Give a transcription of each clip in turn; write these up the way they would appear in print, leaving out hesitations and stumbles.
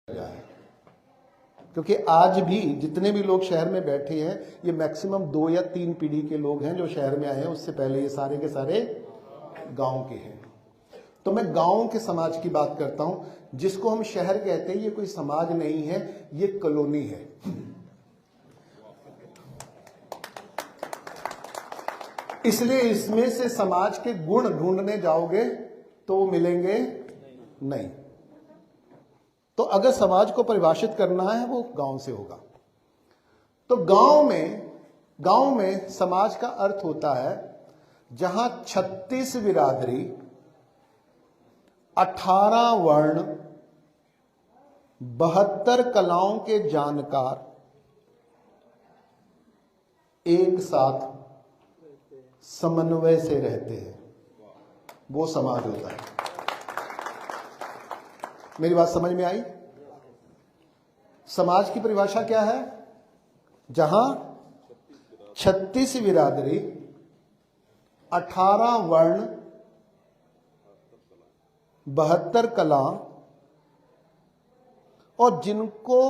गया है, क्योंकि आज भी जितने भी लोग शहर में बैठे हैं ये मैक्सिमम 2 या 3 पीढ़ी के लोग हैं जो शहर में आए हैं। उससे पहले ये सारे के सारे गांव के हैं। तो मैं गांव के समाज की बात करता हूं। जिसको हम शहर कहते हैं ये कोई समाज नहीं है, ये कॉलोनी है। इसलिए इसमें से समाज के गुण ढूंढने जाओगे तो वो मिलेंगे नहीं। तो अगर समाज को परिभाषित करना है वो गांव से होगा। तो गांव में समाज का अर्थ होता है जहां 36 बिरादरी, 18 वर्ण, 72 कलाओं के जानकार एक साथ समन्वय से रहते हैं, वो समाज होता है। मेरी बात समझ में आई? समाज की परिभाषा क्या है? जहां 36 बिरादरी, 18 वर्ण, 72 कला और जिनको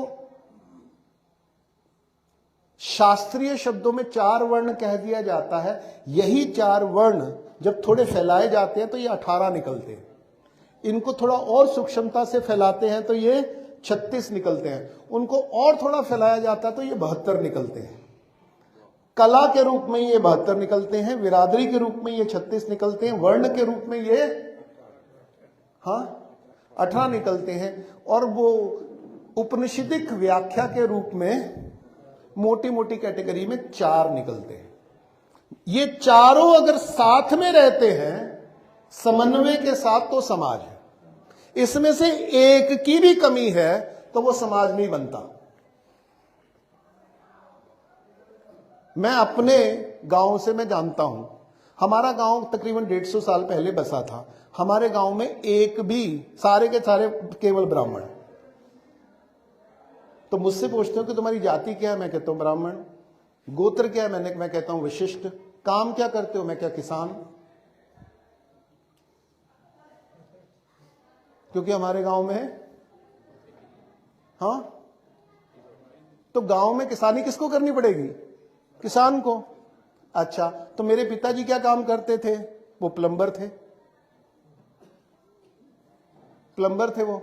शास्त्रीय शब्दों में 4 वर्ण कह दिया जाता है, यही 4 वर्ण जब थोड़े फैलाए जाते हैं तो ये 18 निकलते हैं। इनको थोड़ा और सूक्ष्मता से फैलाते हैं तो ये 36 निकलते हैं। उनको और थोड़ा फैलाया जाता है तो ये 72 निकलते हैं। कला के रूप में ये 72 निकलते हैं, बिरादरी के रूप में ये 36 निकलते हैं, वर्ण के रूप में ये 18 निकलते हैं। और वो उपनिषदिक व्याख्या के रूप में मोटी मोटी कैटेगरी में 4 निकलते हैं। ये चारों अगर साथ में रहते हैं समन्वय के साथ तो समाज है। इसमें से एक की भी कमी है तो वो समाज नहीं बनता। मैं अपने गांव से मैं जानता हूं, हमारा गांव तकरीबन 150 साल पहले बसा था। हमारे गांव में एक भी, सारे के सारे केवल ब्राह्मण। तो मुझसे पूछते हो कि तुम्हारी जाति क्या है? मैं कहता हूं ब्राह्मण। गोत्र क्या है? मैं कहता हूं विशिष्ट। काम क्या करते हो? मैं क्या किसान। क्योंकि हमारे गांव में तो गांव में किसानी किसको करनी पड़ेगी? किसान को। अच्छा, तो मेरे पिताजी क्या काम करते थे? वो प्लम्बर थे। वो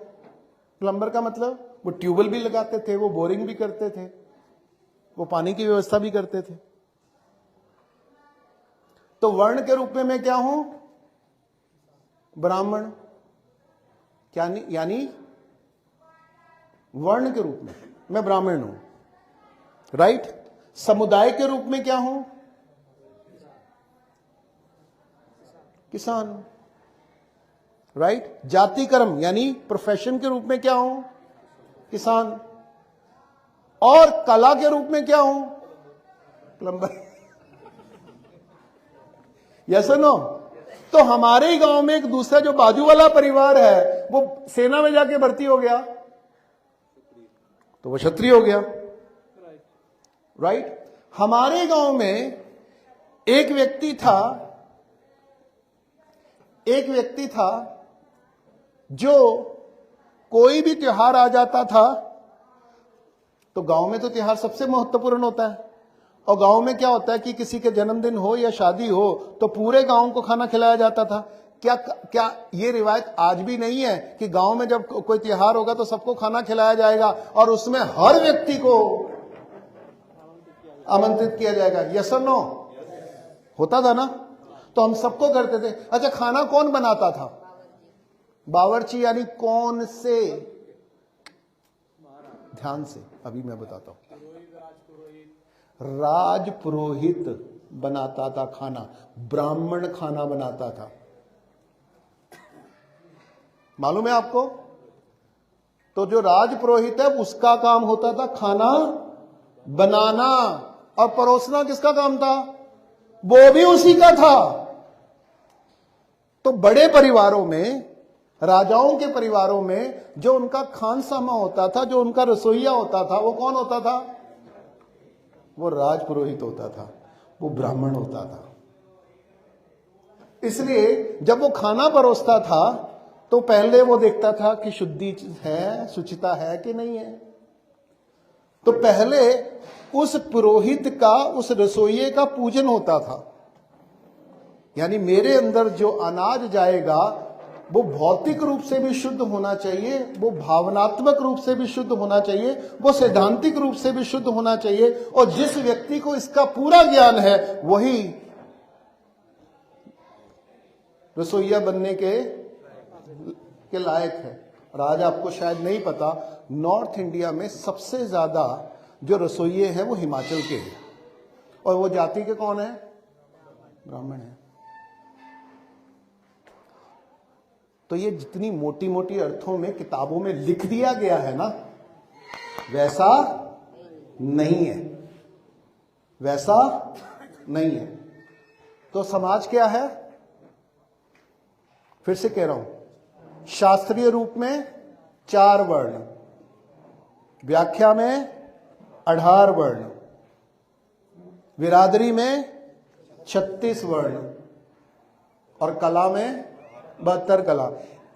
प्लम्बर का मतलब वो ट्यूबवेल भी लगाते थे, वो बोरिंग भी करते थे, वो पानी की व्यवस्था भी करते थे। तो वर्ण के रूप में मैं क्या हूं? ब्राह्मण। क्या यानी वर्ण के रूप में मैं ब्राह्मण हूं, राइट। समुदाय के रूप में क्या हूं? किसान, राइट। जाति कर्म यानी प्रोफेशन के रूप में क्या हूं? किसान। और कला के रूप में क्या हूं? प्लम्बर। यस और नो? तो हमारे ही गांव में एक दूसरा जो बाजू वाला परिवार है वो सेना में जाके भर्ती हो गया तो वो क्षत्रिय हो गया, राइट। हमारे गांव में एक व्यक्ति था जो कोई भी त्योहार आ जाता था तो गांव में तो त्योहार सबसे महत्वपूर्ण होता है। और गांव में क्या होता है कि किसी के जन्मदिन हो या शादी हो तो पूरे गांव को खाना खिलाया जाता था। क्या ये रिवायत आज भी नहीं है कि गांव में जब कोई त्योहार होगा तो सबको खाना खिलाया जाएगा और उसमें हर व्यक्ति को आमंत्रित किया जाएगा? यस और नो? होता था ना? तो हम सबको करते थे। अच्छा, खाना कौन बनाता था? बावर्ची। यानी कौन से? ध्यान से, अभी मैं बताता हूं। राज पुरोहित बनाता था खाना, ब्राह्मण खाना बनाता था। मालूम है आपको? तो जो राज पुरोहित है उसका काम होता था खाना बनाना, और परोसना किसका काम था? वो भी उसी का था। तो बड़े परिवारों में, राजाओं के परिवारों में जो उनका खानसामा होता था, जो उनका रसोइया होता था, वो कौन होता था? वो राज पुरोहित होता था, वो ब्राह्मण होता था। इसलिए जब वो खाना परोसता था तो पहले वो देखता था कि शुद्धि है, शुचिता है कि नहीं है। तो पहले उस पुरोहित का, उस रसोइये का पूजन होता था। यानी मेरे अंदर जो अनाज जाएगा वो भौतिक रूप से भी शुद्ध होना चाहिए, वो भावनात्मक रूप से भी शुद्ध होना चाहिए, वो सैद्धांतिक रूप से भी शुद्ध होना चाहिए। और जिस व्यक्ति को इसका पूरा ज्ञान है वही रसोइया बनने के लायक है। और आज आपको शायद नहीं पता, नॉर्थ इंडिया में सबसे ज्यादा जो रसोइये हैं वो हिमाचल के हैं। और वो जाति के कौन है? ब्राह्मण है। तो ये जितनी मोटी मोटी अर्थों में किताबों में लिख दिया गया है ना, वैसा नहीं है, वैसा नहीं है। तो समाज क्या है? फिर से कह रहा हूं, शास्त्रीय रूप में 4 वर्ण, व्याख्या में 18 वर्ण, विरादरी में 36 वर्ण और कला में 72 कला।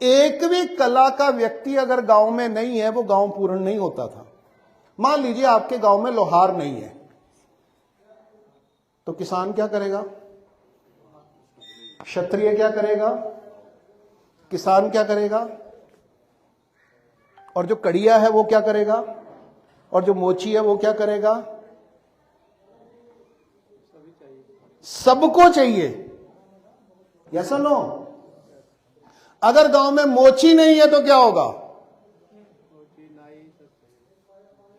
एक भी कला का व्यक्ति अगर गांव में नहीं है वो गांव पूर्ण नहीं होता था। मान लीजिए आपके गांव में लोहार नहीं है, तो किसान क्या करेगा? क्षत्रिय क्या करेगा? किसान क्या करेगा? और जो कड़िया है वो क्या करेगा? और जो मोची है वो क्या करेगा? सबको चाहिए। यस और नो? अगर गांव में मोची नहीं है तो क्या होगा?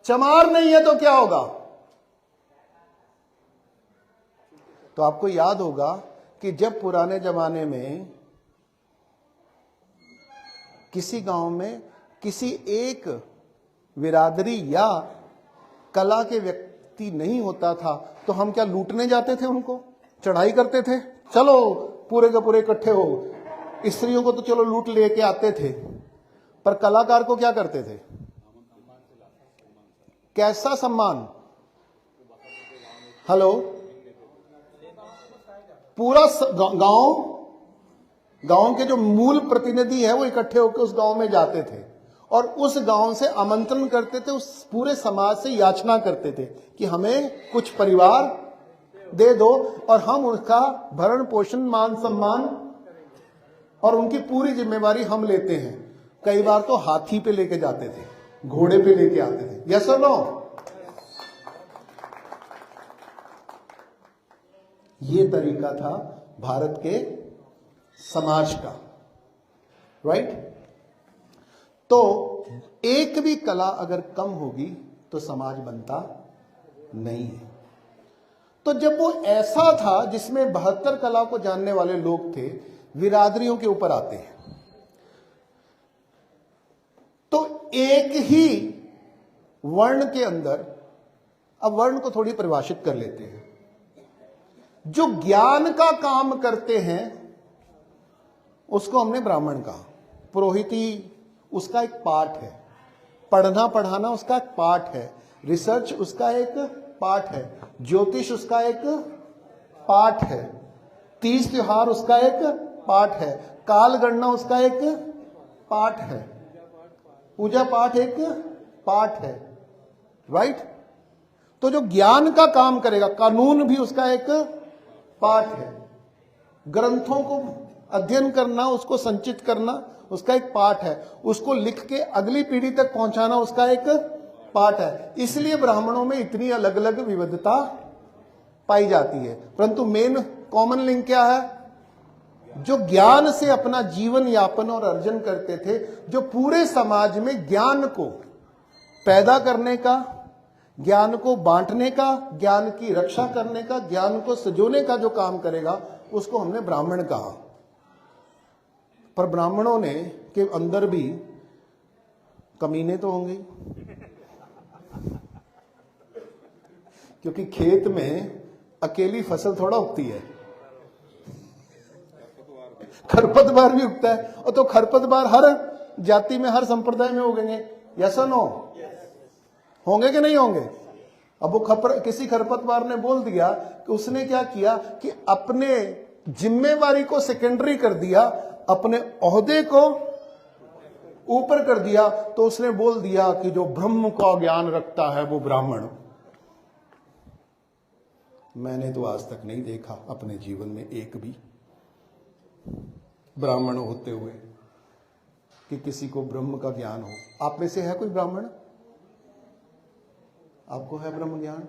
चमार नहीं है तो क्या होगा? तो आपको याद होगा कि जब पुराने जमाने में किसी गांव में किसी एक विरादरी या कला के व्यक्ति नहीं होता था तो हम क्या लूटने जाते थे? उनको चढ़ाई करते थे, चलो पूरे के पूरे इकट्ठे हो। स्त्रियों को तो चलो लूट लेके आते थे, पर कलाकार को क्या करते थे? कैसा सम्मान? हेलो, पूरा गांव के जो मूल प्रतिनिधि है वो इकट्ठे होकर उस गांव में जाते थे और उस गांव से आमंत्रण करते थे, उस पूरे समाज से याचना करते थे कि हमें कुछ परिवार दे दो और हम उसका भरण पोषण, मान सम्मान और उनकी पूरी जिम्मेवारी हम लेते हैं। कई बार तो हाथी पे लेके जाते थे, घोड़े पे लेके आते थे। यस और नो? ये तरीका था भारत के समाज का, राइट? तो एक भी कला अगर कम होगी तो समाज बनता नहीं है। तो जब वो ऐसा था जिसमें 72 कला को जानने वाले लोग थे, विरादरियों के ऊपर आते हैं, तो एक ही वर्ण के अंदर, अब वर्ण को थोड़ी परिभाषित कर लेते हैं। जो ज्ञान का काम करते हैं उसको हमने ब्राह्मण कहा। पुरोहिती उसका एक पार्ट है, पढ़ना पढ़ाना उसका एक पार्ट है, रिसर्च उसका एक पार्ट है, ज्योतिष उसका एक पार्ट है, तीज त्योहार उसका एक पार्ट है, काल गणना उसका एक पार्ट है, पूजा पाठ एक पार्ट है, राइट? तो जो ज्ञान का काम करेगा, कानून भी उसका एक पार्ट है, ग्रंथों को अध्ययन करना, उसको संचित करना उसका एक पार्ट है, उसको लिख के अगली पीढ़ी तक पहुंचाना उसका एक पार्ट है। इसलिए ब्राह्मणों में इतनी अलग अलग विविधता पाई जाती है, परंतु मेन कॉमन लिंक क्या है? जो ज्ञान से अपना जीवन यापन और अर्जन करते थे, जो पूरे समाज में ज्ञान को पैदा करने का, ज्ञान को बांटने का, ज्ञान की रक्षा करने का, ज्ञान को सजोने का जो काम करेगा उसको हमने ब्राह्मण कहा। पर ब्राह्मणों ने के अंदर भी कमीने तो होंगे, क्योंकि खेत में अकेली फसल थोड़ा उगती है, खरपतवार भी उगता है, और तो खरपतवार हर जाति में, हर संप्रदाय में उगेंगे। यस और नो? होंगे कि नहीं होंगे? अब वो किसी खरपतवार ने बोल दिया कि उसने क्या किया कि अपने जिम्मेवारी को सेकेंडरी कर दिया, अपने ओहदे को ऊपर कर दिया तो उसने बोल दिया कि जो ब्रह्म का ज्ञान रखता है वो ब्राह्मण। मैंने तो आज तक नहीं देखा अपने जीवन में एक भी ब्राह्मण होते हुए कि किसी को ब्रह्म का ज्ञान हो। आप में से है कोई ब्राह्मण? आपको है ब्रह्म ज्ञान?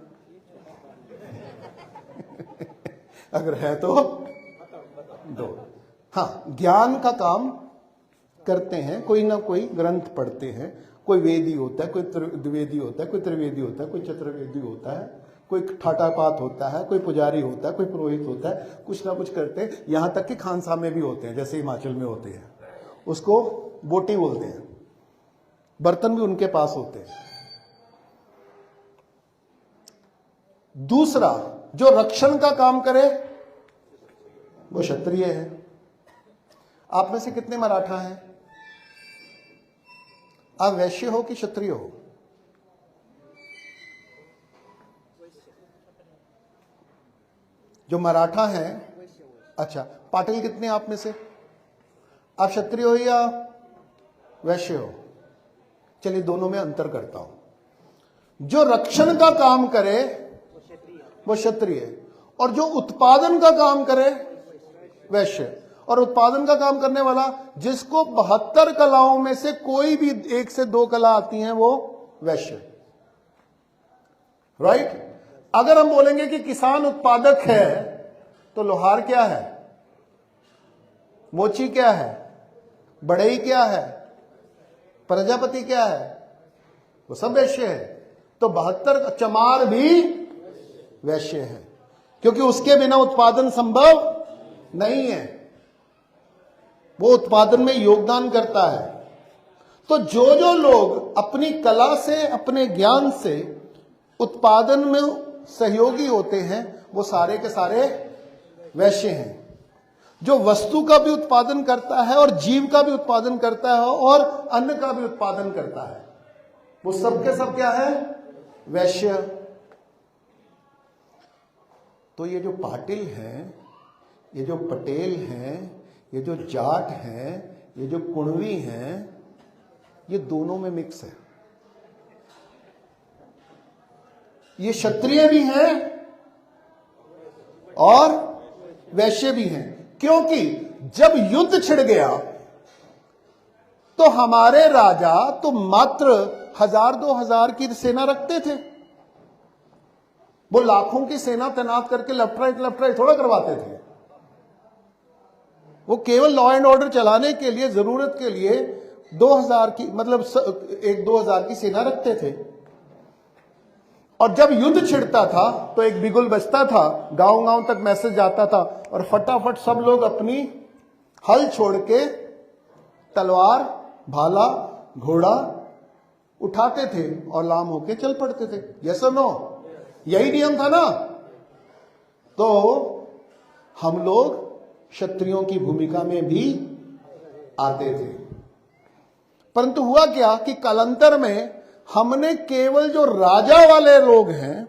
अगर है तो दो। हाँ, ज्ञान का काम करते हैं, कोई ना कोई ग्रंथ पढ़ते हैं, कोई वेदी होता है, कोई द्विवेदी होता है, कोई त्रिवेदी होता है, कोई चतुर्वेदी होता है, कोई ठाटापात होता है, कोई पुजारी होता है, कोई पुरोहित होता है, कुछ ना कुछ करते हैं। यहां तक कि खानसा में भी होते हैं, जैसे हिमाचल में होते हैं, उसको बोटी बोलते हैं, बर्तन भी उनके पास होते हैं। दूसरा, जो रक्षण का काम करे वो क्षत्रिय है। आप में से कितने मराठा हैं? आप वैश्य हो कि क्षत्रिय हो? जो मराठा हैं, अच्छा, पाटिल कितने आप में से? आप क्षत्रिय हो या वैश्य हो? चलिए दोनों में अंतर करता हूं। जो रक्षण का काम करे वो क्षत्रिय, और जो उत्पादन का काम करे वैश्य। और उत्पादन का काम करने वाला, जिसको 72 कलाओं में से कोई भी 1 से 2 कला आती हैं, वो वैश्य। राइट? अगर हम बोलेंगे कि किसान उत्पादक है तो लोहार क्या है, मोची क्या है, बढ़ई क्या है, प्रजापति क्या है, वो सब वैश्य है। तो 72 चमार भी वैश्य है, क्योंकि उसके बिना उत्पादन संभव नहीं है, वो उत्पादन में योगदान करता है। तो जो जो लोग अपनी कला से, अपने ज्ञान से उत्पादन में सहयोगी होते हैं, वो सारे के सारे वैश्य हैं। जो वस्तु का भी उत्पादन करता है और जीव का भी उत्पादन करता है और अन्न का भी उत्पादन करता है, वो सब के सब क्या है? वैश्य। तो ये जो पाटिल हैं, ये जो पटेल हैं, ये जो जाट हैं, ये जो कुणवी हैं, ये दोनों में मिक्स है। ये क्षत्रिय भी हैं और वैश्य भी हैं, क्योंकि जब युद्ध छिड़ गया तो हमारे राजा तो मात्र 1000-2000 की सेना रखते थे, वो लाखों की सेना तैनात करके लेफ्ट राइट थोड़ा करवाते थे। वो केवल लॉ एंड ऑर्डर चलाने के लिए, जरूरत के लिए 2000 की, मतलब 1-2000 की सेना रखते थे। और जब युद्ध छिड़ता था तो एक बिगुल बजता था, गांव गांव तक मैसेज जाता था, और फटाफट सब लोग अपनी हल छोड़ के तलवार, भाला, घोड़ा उठाते थे और लाम होके चल पड़ते थे। यस और नो? यही नियम था ना? तो हम लोग क्षत्रियों की भूमिका में भी आते थे। परंतु हुआ क्या कि कालांतर में हमने केवल जो राजा वाले लोग हैं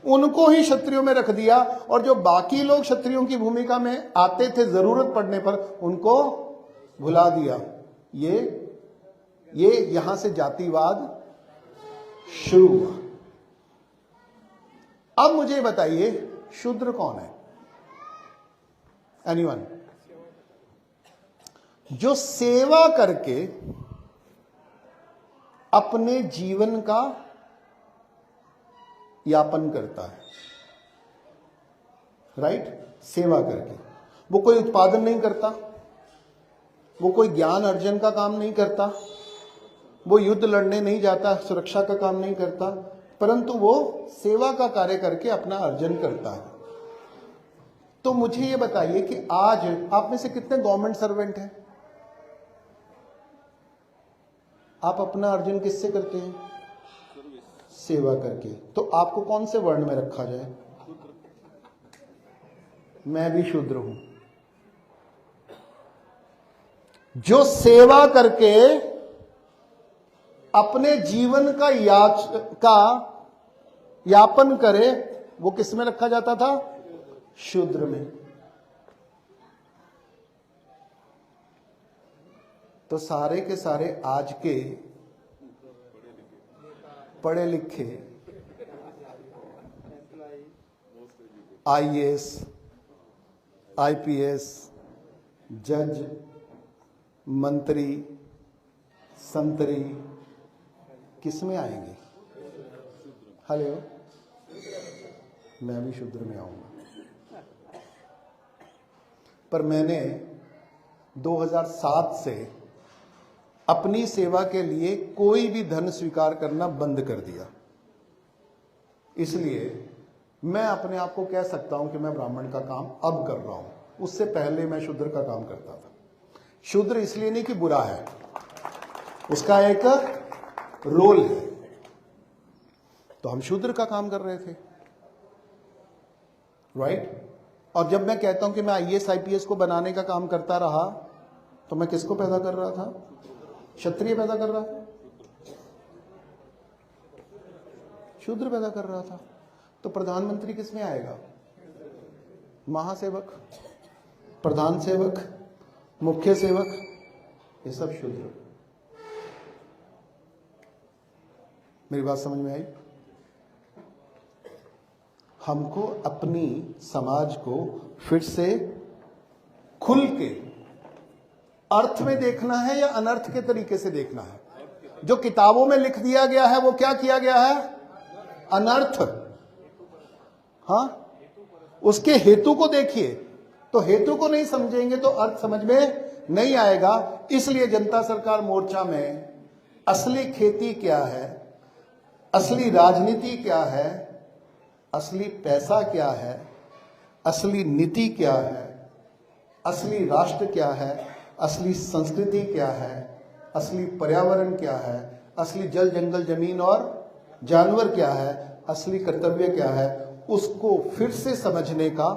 उनको ही क्षत्रियों में रख दिया, और जो बाकी लोग क्षत्रियों की भूमिका में आते थे जरूरत पड़ने पर, उनको भुला दिया। ये यहां से जातिवाद शुरू हुआ। अब मुझे बताइए, शूद्र कौन है? एनीवन? जो सेवा करके अपने जीवन का यापन करता है। राइट? सेवा करके। वो कोई उत्पादन नहीं करता, वो कोई ज्ञान अर्जन का काम नहीं करता, वो युद्ध लड़ने नहीं जाता, सुरक्षा का काम नहीं करता, परंतु वो सेवा का कार्य करके अपना अर्जन करता है। तो मुझे ये बताइए कि आज आप में से कितने गवर्नमेंट सर्वेंट हैं? आप अपना अर्जन किससे करते हैं? सेवा करके। तो आपको कौन से वर्ण में रखा जाए? मैं भी शूद्र हूं। जो सेवा करके अपने जीवन का यापन करे, वो किस में रखा जाता था? शूद्र में। तो सारे के सारे आज के पढ़े लिखे आईएएस, आईपीएस, जज, मंत्री, संतरी किस में आएंगे? हेलो, मैं भी शूद्र में आऊंगा। पर मैंने 2007 से अपनी सेवा के लिए कोई भी धन स्वीकार करना बंद कर दिया। इसलिए मैं अपने आप को कह सकता हूं कि मैं ब्राह्मण का काम अब कर रहा हूं। उससे पहले मैं शूद्र का काम करता था। शूद्र इसलिए नहीं कि बुरा है, उसका एक रोल है। तो हम शूद्र का काम कर रहे थे, राइट? और जब मैं कहता हूं कि मैं आईएएस आईपीएस को बनाने का काम करता रहा, तो मैं किसको पैदा कर रहा था? क्षत्रिय पैदा कर रहा था, शूद्र पैदा कर रहा था। तो प्रधानमंत्री किस में आएगा? महासेवक, प्रधान सेवक, मुख्य सेवक, ये सब शूद्र। मेरी बात समझ में आई? हमको अपनी समाज को फिर से खुल के अर्थ में देखना है या अनर्थ के तरीके से देखना है? जो किताबों में लिख दिया गया है वो क्या किया गया है? अनर्थ। हाँ, उसके हेतु को देखिए। तो हेतु को नहीं समझेंगे तो अर्थ समझ में नहीं आएगा। इसलिए जनता सरकार मोर्चा में असली खेती क्या है, असली राजनीति क्या है, असली पैसा क्या है, असली नीति क्या है, असली राष्ट्र क्या है, असली संस्कृति क्या है, असली पर्यावरण क्या है, असली जल जंगल जमीन और जानवर क्या है, असली कर्तव्य क्या है, उसको फिर से समझने का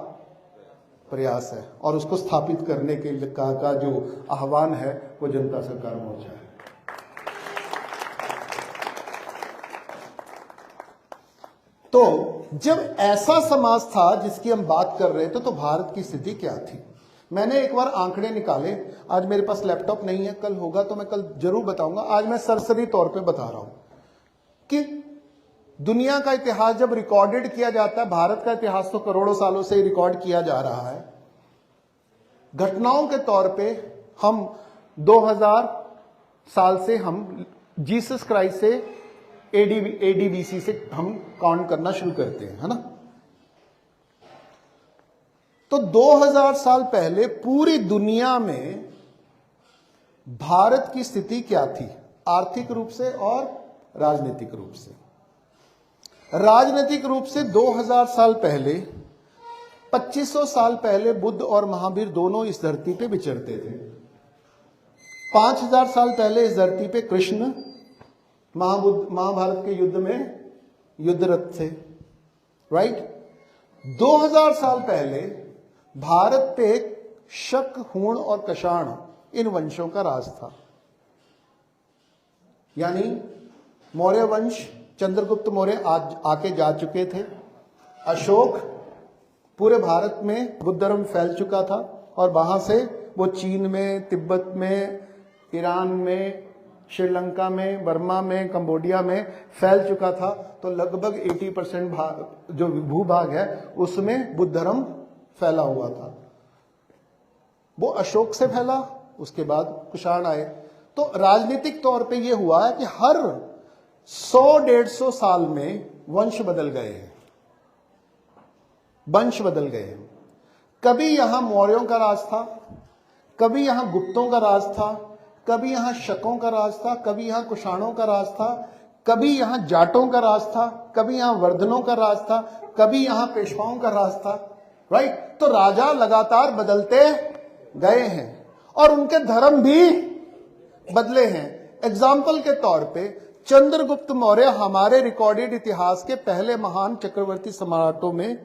प्रयास है। और उसको स्थापित करने के का जो आह्वान है वो जनता सरकार मोर्चा है। तो जब ऐसा समाज था जिसकी हम बात कर रहे थे, तो भारत की स्थिति क्या थी? मैंने एक बार आंकड़े निकाले। आज मेरे पास लैपटॉप नहीं है, कल होगा तो मैं कल जरूर बताऊंगा। आज मैं सरसरी तौर पे बता रहा हूं कि दुनिया का इतिहास जब रिकॉर्डेड किया जाता है, भारत का इतिहास तो करोड़ों सालों से रिकॉर्ड किया जा रहा है। घटनाओं के तौर पे हम 2000 साल से हम जीसस क्राइस्ट से एडीवीसी से हम काउंट करना शुरू करते हैं, है ना? तो 2000 साल पहले पूरी दुनिया में भारत की स्थिति क्या थी, आर्थिक रूप से और राजनीतिक रूप से? राजनीतिक रूप से 2000 साल पहले, 2500 साल पहले बुद्ध और महावीर दोनों इस धरती पे विचरते थे। 5000 साल पहले इस धरती पे कृष्ण महाभारत के युद्ध में युद्धरत थे, राइट? 2000 साल पहले भारत पे शक, हूण और कषाण इन वंशों का राज था। यानी मौर्य वंश, चंद्रगुप्त मौर्य आके जा चुके थे। अशोक, पूरे भारत में बुद्ध धर्म फैल चुका था और वहां से वो चीन में, तिब्बत में, ईरान में, श्रीलंका में, बर्मा में, कंबोडिया में फैल चुका था। तो लगभग 80% जो भूभाग है उसमें बुद्ध धर्म फैला हुआ था। वो अशोक से फैला, उसके बाद कुषाण आए। तो राजनीतिक तौर पे ये हुआ है कि हर 100-150 साल में वंश बदल गए हैं, वंश बदल गए हैं। कभी यहां मौर्यों का राज था, कभी यहां गुप्तों का राज था, कभी यहां शकों का राज था, कभी यहां कुषाणों का राज था, कभी यहां जाटों का राज था, कभी यहां वर्धनों का राज था, कभी यहां पेशवाओं का राज था, राइट? तो राजा लगातार बदलते गए हैं और उनके धर्म भी बदले हैं। एग्जाम्पल के तौर पे चंद्रगुप्त मौर्य हमारे रिकॉर्डेड इतिहास के पहले महान चक्रवर्ती सम्राटों में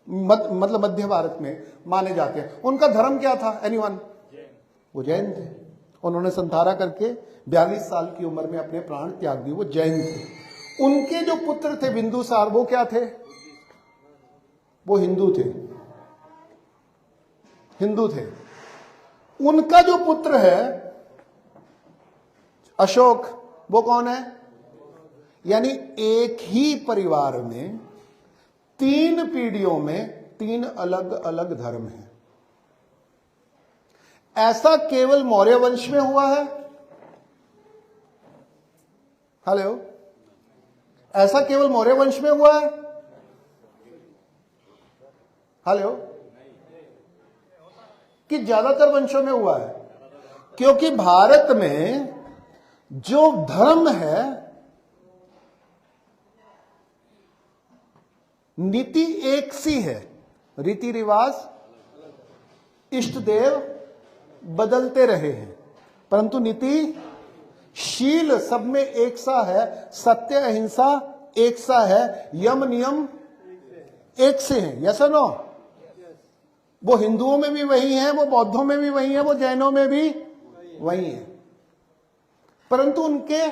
मतलब मध्य भारत में माने जाते हैं। उनका धर्म क्या था? एनीवन? वो जैन थे। उन्होंने संधारा करके 42 साल की उम्र में अपने प्राण त्याग दिए। वो जैन थे। उनके जो पुत्र थे बिंदुसार, वो क्या थे? वो हिंदू थे, हिंदू थे। उनका जो पुत्र है अशोक, वो कौन है? यानी एक ही परिवार में 3 पीढ़ियों में 3 अलग अलग धर्म हैं। ऐसा केवल मौर्य वंश में हुआ है? हेलो, ऐसा केवल मौर्य वंश में हुआ है? हेलो, कि ज्यादातर वंशों में हुआ है? क्योंकि भारत में जो धर्म है, नीति एक सी है, रीति रिवाज, इष्ट देव बदलते रहे हैं, परंतु नीति शील सब में एक सा है, सत्य अहिंसा एक सा है, यम नियम एक से हैं। यस और नो? वो हिंदुओं में भी वही है, वो बौद्धों में भी वही है, वो जैनों में भी वही है, परंतु उनके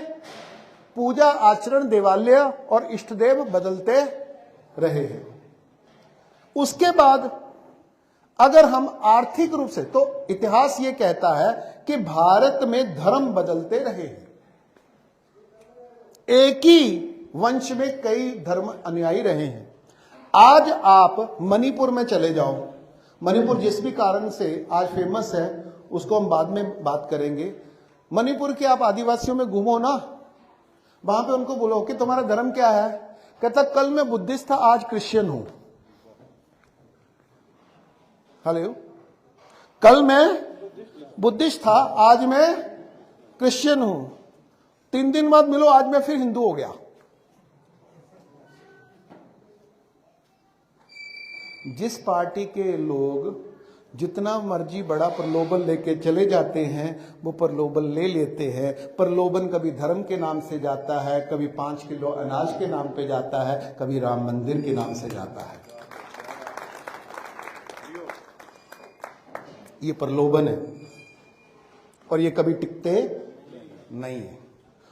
पूजा आचरण, देवालय और इष्ट देव बदलते रहे हैं। उसके बाद अगर हम आर्थिक रूप से, तो इतिहास ये कहता है कि भारत में धर्म बदलते रहे हैं। एक ही वंश में कई धर्म अनुयायी रहे हैं। आज आप मणिपुर में चले जाओ, मणिपुर जिस भी कारण से आज फेमस है उसको हम बाद में बात करेंगे। मणिपुर के आप आदिवासियों में घूमो ना, वहां पे उनको बोलो कि तुम्हारा धर्म क्या है, कहता कल मैं बुद्धिस्ट था, आज क्रिश्चियन हूं। हेलो, कल मैं बुद्धिस्ट था, आज मैं क्रिश्चियन हूं। 3 दिन बाद मिलो, आज मैं फिर हिंदू हो गया। जिस पार्टी के लोग जितना मर्जी बड़ा प्रलोभन लेके चले जाते हैं, वो प्रलोभन ले लेते हैं। प्रलोभन कभी धर्म के नाम से जाता है, कभी 5 किलो अनाज के नाम पे जाता है, कभी राम मंदिर के नाम से जाता है। ये प्रलोभन है और ये कभी टिकते नहीं है,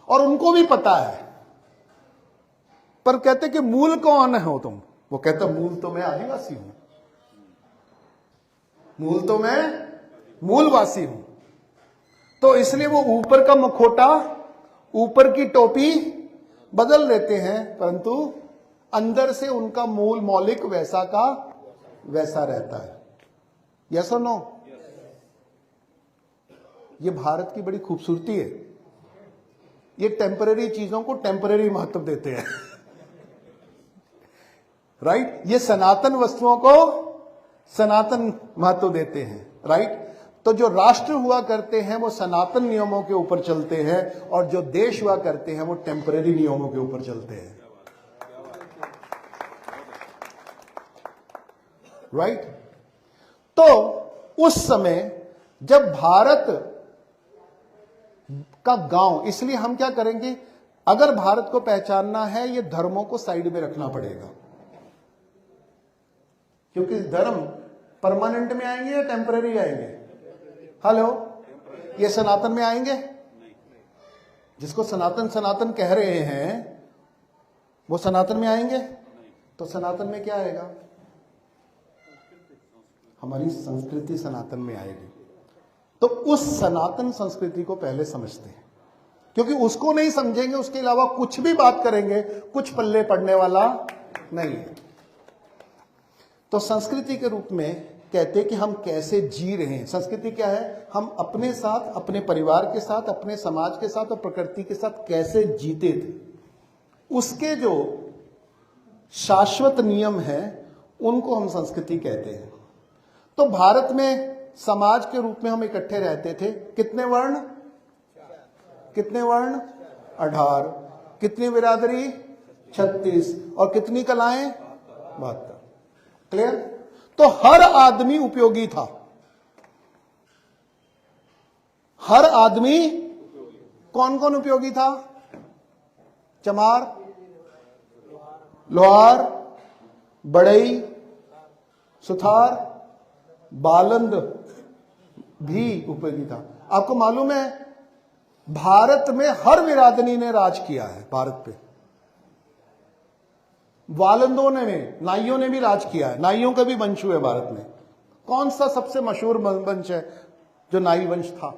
और उनको भी पता है। पर कहते कि मूल कौन हो तुम? वो कहता मूल तो मैं आदिवासी हूं, मूल तो मैं मूलवासी हूं। तो इसलिए वो ऊपर का मुखौटा, ऊपर की टोपी बदल लेते हैं, परंतु अंदर से उनका मूल मौलिक वैसा का वैसा रहता है। यस और नो? ये भारत की बड़ी खूबसूरती है। ये टेम्परेरी चीजों को टेम्परेरी महत्व देते हैं। राइट? ये सनातन वस्तुओं को सनातन महत्व देते हैं। राइट? तो जो राष्ट्र हुआ करते हैं वो सनातन नियमों के ऊपर चलते हैं, और जो देश हुआ करते हैं वो टेम्परेरी नियमों के ऊपर चलते हैं। राइट? तो उस समय जब भारत का गांव, इसलिए हम क्या करेंगे, अगर भारत को पहचानना है, ये धर्मों को साइड में रखना पड़ेगा। क्योंकि धर्म परमानेंट में आएंगे या टेम्पररी आएंगे? हेलो, ये सनातन में आएंगे? जिसको सनातन सनातन कह रहे हैं वो सनातन में आएंगे? तो सनातन में क्या आएगा? हमारी संस्कृति सनातन में आएगी। तो उस सनातन संस्कृति को पहले समझते हैं, क्योंकि उसको नहीं समझेंगे उसके अलावा कुछ भी बात करेंगे कुछ पल्ले पड़ने वाला नहीं है। तो संस्कृति के रूप में कहते हैं कि हम कैसे जी रहे हैं। संस्कृति क्या है? हम अपने साथ, अपने परिवार के साथ, अपने समाज के साथ और प्रकृति के साथ कैसे जीते थे, उसके जो शाश्वत नियम हैं उनको हम संस्कृति कहते हैं। तो भारत में समाज के रूप में हम इकट्ठे रहते थे। कितने वर्ण? कितने वर्ण? 18। कितनी बिरादरी? 36। और कितनी कलाएं? 72। क्लियर? तो हर आदमी उपयोगी था। हर आदमी कौन कौन उपयोगी था? चमार, लोहार, बढ़ई, सुथार, बालंद भी उपयोगी था। आपको मालूम है भारत में हर बिरादरी ने राज किया है भारत पे। वालंदों ने, नाइयों ने भी राज किया है। नाइयों का भी वंश हुए भारत में। कौन सा सबसे मशहूर वंश है जो नाई वंश था?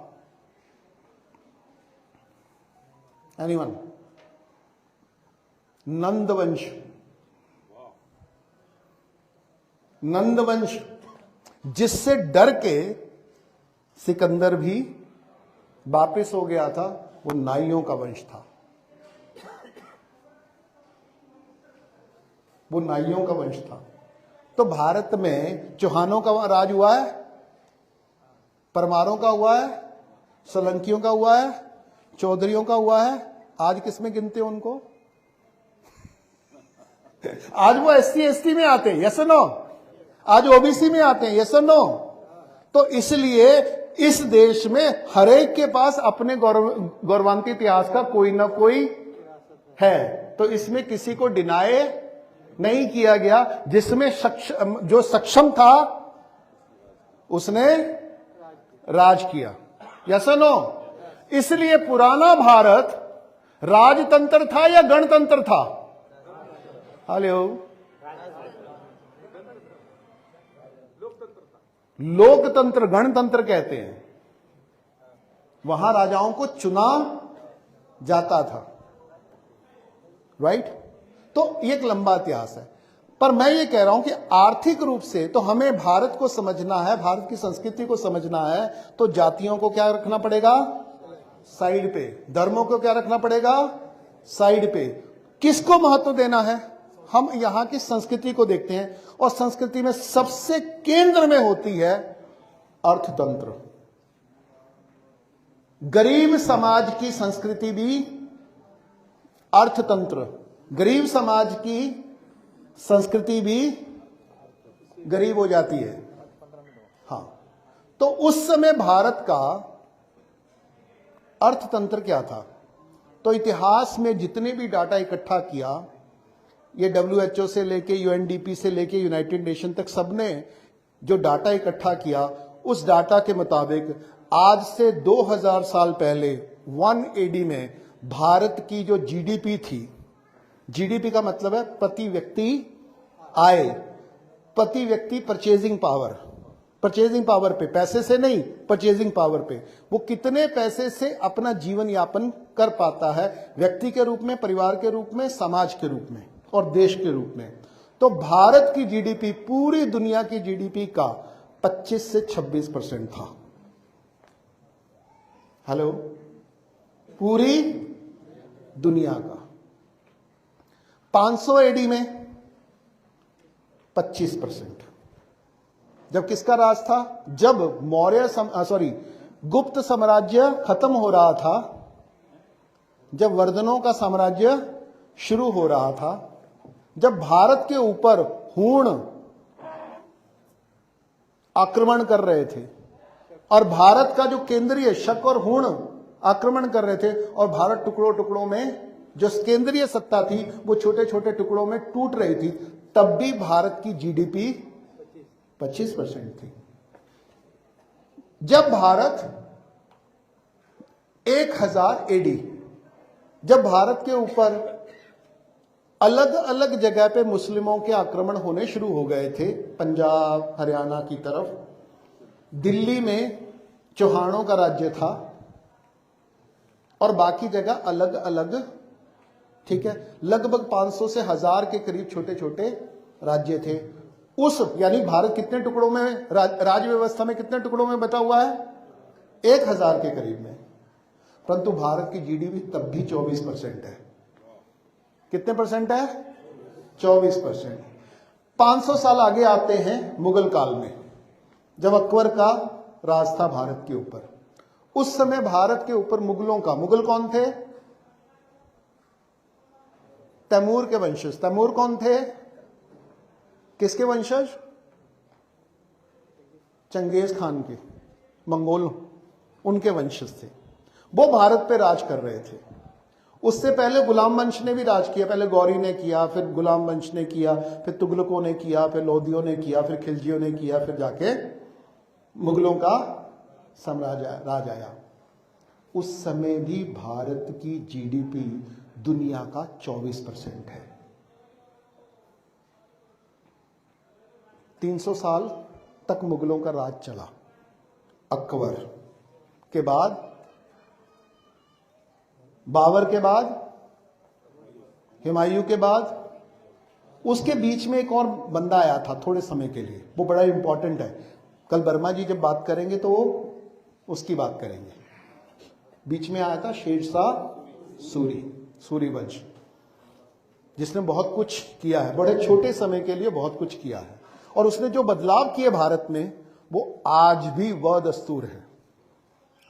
एनीवन? नंदवंश। नंदवंश जिससे डर के सिकंदर भी वापिस हो गया था, वो नाइयों का वंश था। वो नाइयों का वंश था। तो भारत में चौहानों का राज हुआ है, परमारों का हुआ है, सोलंकियों का हुआ है, चौधरियों का हुआ है। आज किसमें गिनते हो उनको? आज वो एससी एसटी में आते हैं, यस और नो? आज ओबीसी में आते हैं, यस और नो? तो इसलिए इस देश में हरेक के पास अपने गौरवान्वित इतिहास का कोई ना कोई है। तो इसमें किसी को डिनाई नहीं किया गया। जिसमें जो सक्षम था उसने राज किया, यस और नो? इसलिए पुराना भारत राजतंत्र था या गणतंत्र था? हेलो, लोकतंत्र, गणतंत्र कहते हैं। वहां राजाओं को चुना जाता था, राइट? तो ये एक लंबा इतिहास है। पर मैं ये कह रहा हूं कि आर्थिक रूप से तो हमें भारत को समझना है, भारत की संस्कृति को समझना है, तो जातियों को क्या रखना पड़ेगा? साइड पे। धर्मों को क्या रखना पड़ेगा? साइड पे। किसको महत्व देना है? हम यहां की संस्कृति को देखते हैं, और संस्कृति में सबसे केंद्र में होती है अर्थतंत्र। गरीब समाज की संस्कृति भी अर्थतंत्र, गरीब समाज की संस्कृति भी गरीब हो जाती है। हां, तो उस समय भारत का अर्थतंत्र क्या था? तो इतिहास में जितने भी डाटा इकट्ठा किया, ये WHO से लेके UNDP से लेके यूनाइटेड नेशन तक सबने जो डाटा इकट्ठा किया, उस डाटा के मुताबिक आज से 2000 साल पहले 1 AD में भारत की जो जीडीपी थी, जीडीपी का मतलब है प्रति व्यक्ति आय, प्रति व्यक्ति परचेजिंग पावर, परचेजिंग पावर पे, पैसे से नहीं, परचेजिंग पावर पे, वो कितने पैसे से अपना जीवन यापन कर पाता है, व्यक्ति के रूप में, परिवार के रूप में, समाज के रूप में और देश के रूप में। तो भारत की जीडीपी पूरी दुनिया की जीडीपी का 25 से 26% था। हेलो, पूरी दुनिया का। 500 एडी में 25%। जब किसका राज था? जब गुप्त साम्राज्य खत्म हो रहा था, जब वर्धनों का साम्राज्य शुरू हो रहा था, जब भारत के ऊपर हूण आक्रमण कर रहे थे, और भारत का जो केंद्रीय शक और हूण आक्रमण कर रहे थे, और भारत टुकड़ों टुकड़ों में, जो केंद्रीय सत्ता थी वो छोटे छोटे टुकड़ों में टूट रही थी, तब भी भारत की जीडीपी 25% थी। जब भारत 1000 एडी, जब भारत के ऊपर अलग अलग जगह पे मुस्लिमों के आक्रमण होने शुरू हो गए थे, पंजाब, हरियाणा की तरफ, दिल्ली में चौहानों का राज्य था, और बाकी जगह अलग अलग, ठीक है, लगभग 500 से 1000 के करीब छोटे छोटे राज्य थे। उस यानी भारत कितने टुकड़ों में, राज्य व्यवस्था में कितने टुकड़ों में बटा हुआ है? 1000 के करीब में। परंतु भारत की जीडीपी तब भी 24% है। कितने परसेंट है? 24%। 500 साल आगे आते हैं मुगल काल में, जब अकबर का राज था भारत के ऊपर। उस समय भारत के ऊपर मुगलों का, मुगल कौन थे? तैमूर के वंशज। तैमूर कौन थे? किसके वंशज? चंगेज खान के, मंगोल, उनके वंशज थे। वो भारत पे राज कर रहे थे। उससे पहले गुलाम वंश ने भी राज किया। पहले गौरी ने किया, फिर गुलाम वंश ने किया, फिर तुगलकों ने किया, फिर लोधियों ने किया, फिर खिलजियों ने किया, फिर जाके मुगलों का साम्राज्य राज आया। उस समय भी भारत की जीडीपी दुनिया का 24% है। 300 साल तक मुगलों का राज चला। अकबर के बाद बाबर के बाद, हुमायूं के बाद, उसके बीच में एक और बंदा आया था थोड़े समय के लिए, वो बड़ा इंपॉर्टेंट है। कल वर्मा जी जब बात करेंगे तो वो उसकी बात करेंगे। बीच में आया था शेरशाह सूरी, सूरी वंश, जिसने बहुत कुछ किया है, बड़े छोटे समय के लिए बहुत कुछ किया है। और उसने जो बदलाव किए भारत में, वो आज भी वह दस्तूर है,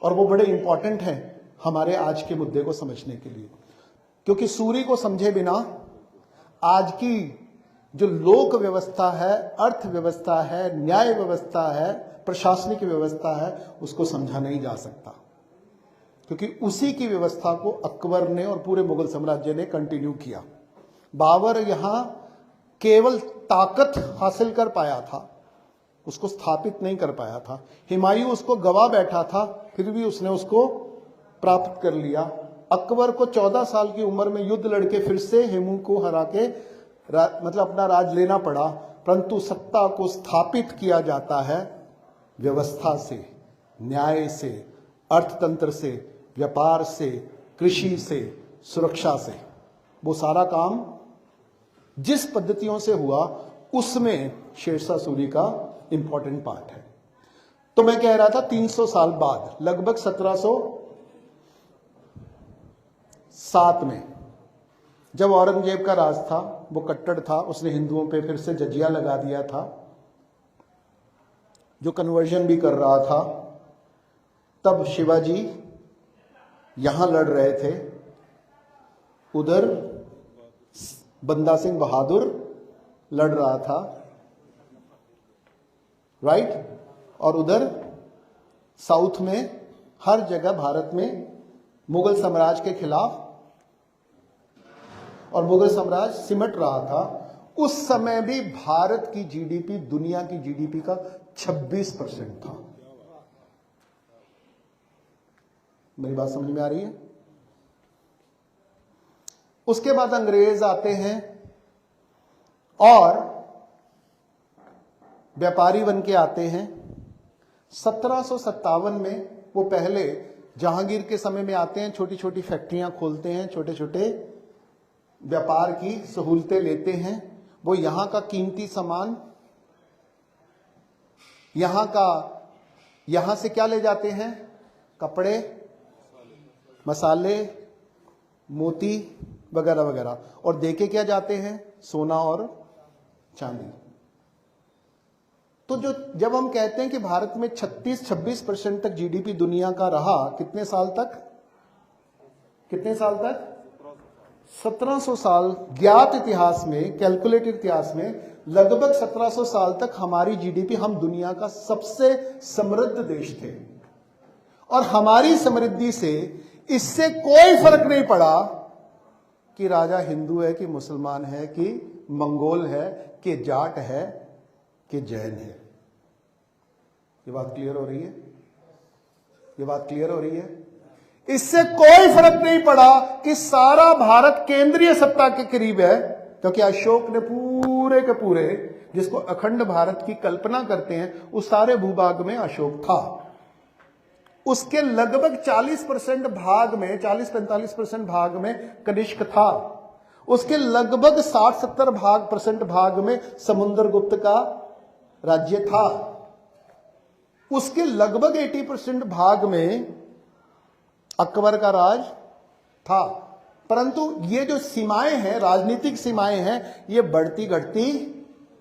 और वो बड़े इंपॉर्टेंट हैं हमारे आज के मुद्दे को समझने के लिए। क्योंकि सूरी को समझे बिना आज की जो लोक व्यवस्था है, अर्थव्यवस्था है, न्याय व्यवस्था है, प्रशासनिक व्यवस्था है, उसको समझा नहीं जा सकता। क्योंकि उसी की व्यवस्था को अकबर ने और पूरे मुगल साम्राज्य ने कंटिन्यू किया। बाबर यहां केवल ताकत हासिल कर पाया था, उसको स्थापित नहीं कर पाया था। हुमायूं उसको गवा बैठा था, फिर भी उसने उसको प्राप्त कर लिया। अकबर को 14 साल की उम्र में युद्ध लड़के फिर से हेमू को हरा के मतलब अपना राज लेना पड़ा। परंतु सत्ता को स्थापित किया जाता है व्यवस्था से, न्याय से, अर्थतंत्र से, व्यापार से, कृषि से, सुरक्षा से। वो सारा काम जिस पद्धतियों से हुआ, उसमें शेरशाह सूरी का इंपॉर्टेंट पार्ट है। तो मैं कह रहा था 300 साल बाद, लगभग 1707 में, जब औरंगजेब का राज था, वो कट्टर था, उसने हिंदुओं पे फिर से जजिया लगा दिया था, जो कन्वर्जन भी कर रहा था। तब शिवाजी यहां लड़ रहे थे, उधर बंदा सिंह बहादुर लड़ रहा था, राइट। और उधर साउथ में, हर जगह भारत में मुगल साम्राज्य के खिलाफ, और मुगल साम्राज्य सिमट रहा था। उस समय भी भारत की जीडीपी दुनिया की जीडीपी का 26% था। मेरी बात समझ में आ रही है? उसके बाद अंग्रेज आते हैं और व्यापारी बन के आते हैं। 1757 में वो पहले जहांगीर के समय में आते हैं, छोटी छोटी फैक्ट्रियां खोलते हैं, छोटे छोटे व्यापार की सहूलतें लेते हैं। वो यहां का कीमती सामान, यहां से क्या ले जाते हैं? कपड़े, मसाले, मोती वगैरह वगैरह, और देके क्या जाते हैं? सोना और चांदी। तो जब हम कहते हैं कि भारत में 36-26% तक जीडीपी दुनिया का रहा, कितने साल तक? 1700 साल। ज्ञात इतिहास में, कैलकुलेटेड इतिहास में, लगभग 1700 साल तक हमारी जीडीपी, हम दुनिया का सबसे समृद्ध देश थे। और हमारी समृद्धि से इससे कोई फर्क नहीं पड़ा कि राजा हिंदू है कि मुसलमान है कि मंगोल है कि जाट है कि जैन है। ये बात क्लियर हो रही है? ये बात क्लियर हो रही है? इससे कोई फर्क नहीं पड़ा कि सारा भारत केंद्रीय सत्ता के करीब है, क्योंकि अशोक ने पूरे के पूरे, जिसको अखंड भारत की कल्पना करते हैं, उस सारे भूभाग में अशोक था। उसके लगभग 40% भाग में, 40-45% भाग में कनिष्क था। उसके लगभग 60-70% भाग में समुद्रगुप्त का राज्य था। उसके लगभग 80% भाग में अकबर का राज था। परंतु ये जो सीमाएं हैं, राजनीतिक सीमाएं हैं, ये बढ़ती घटती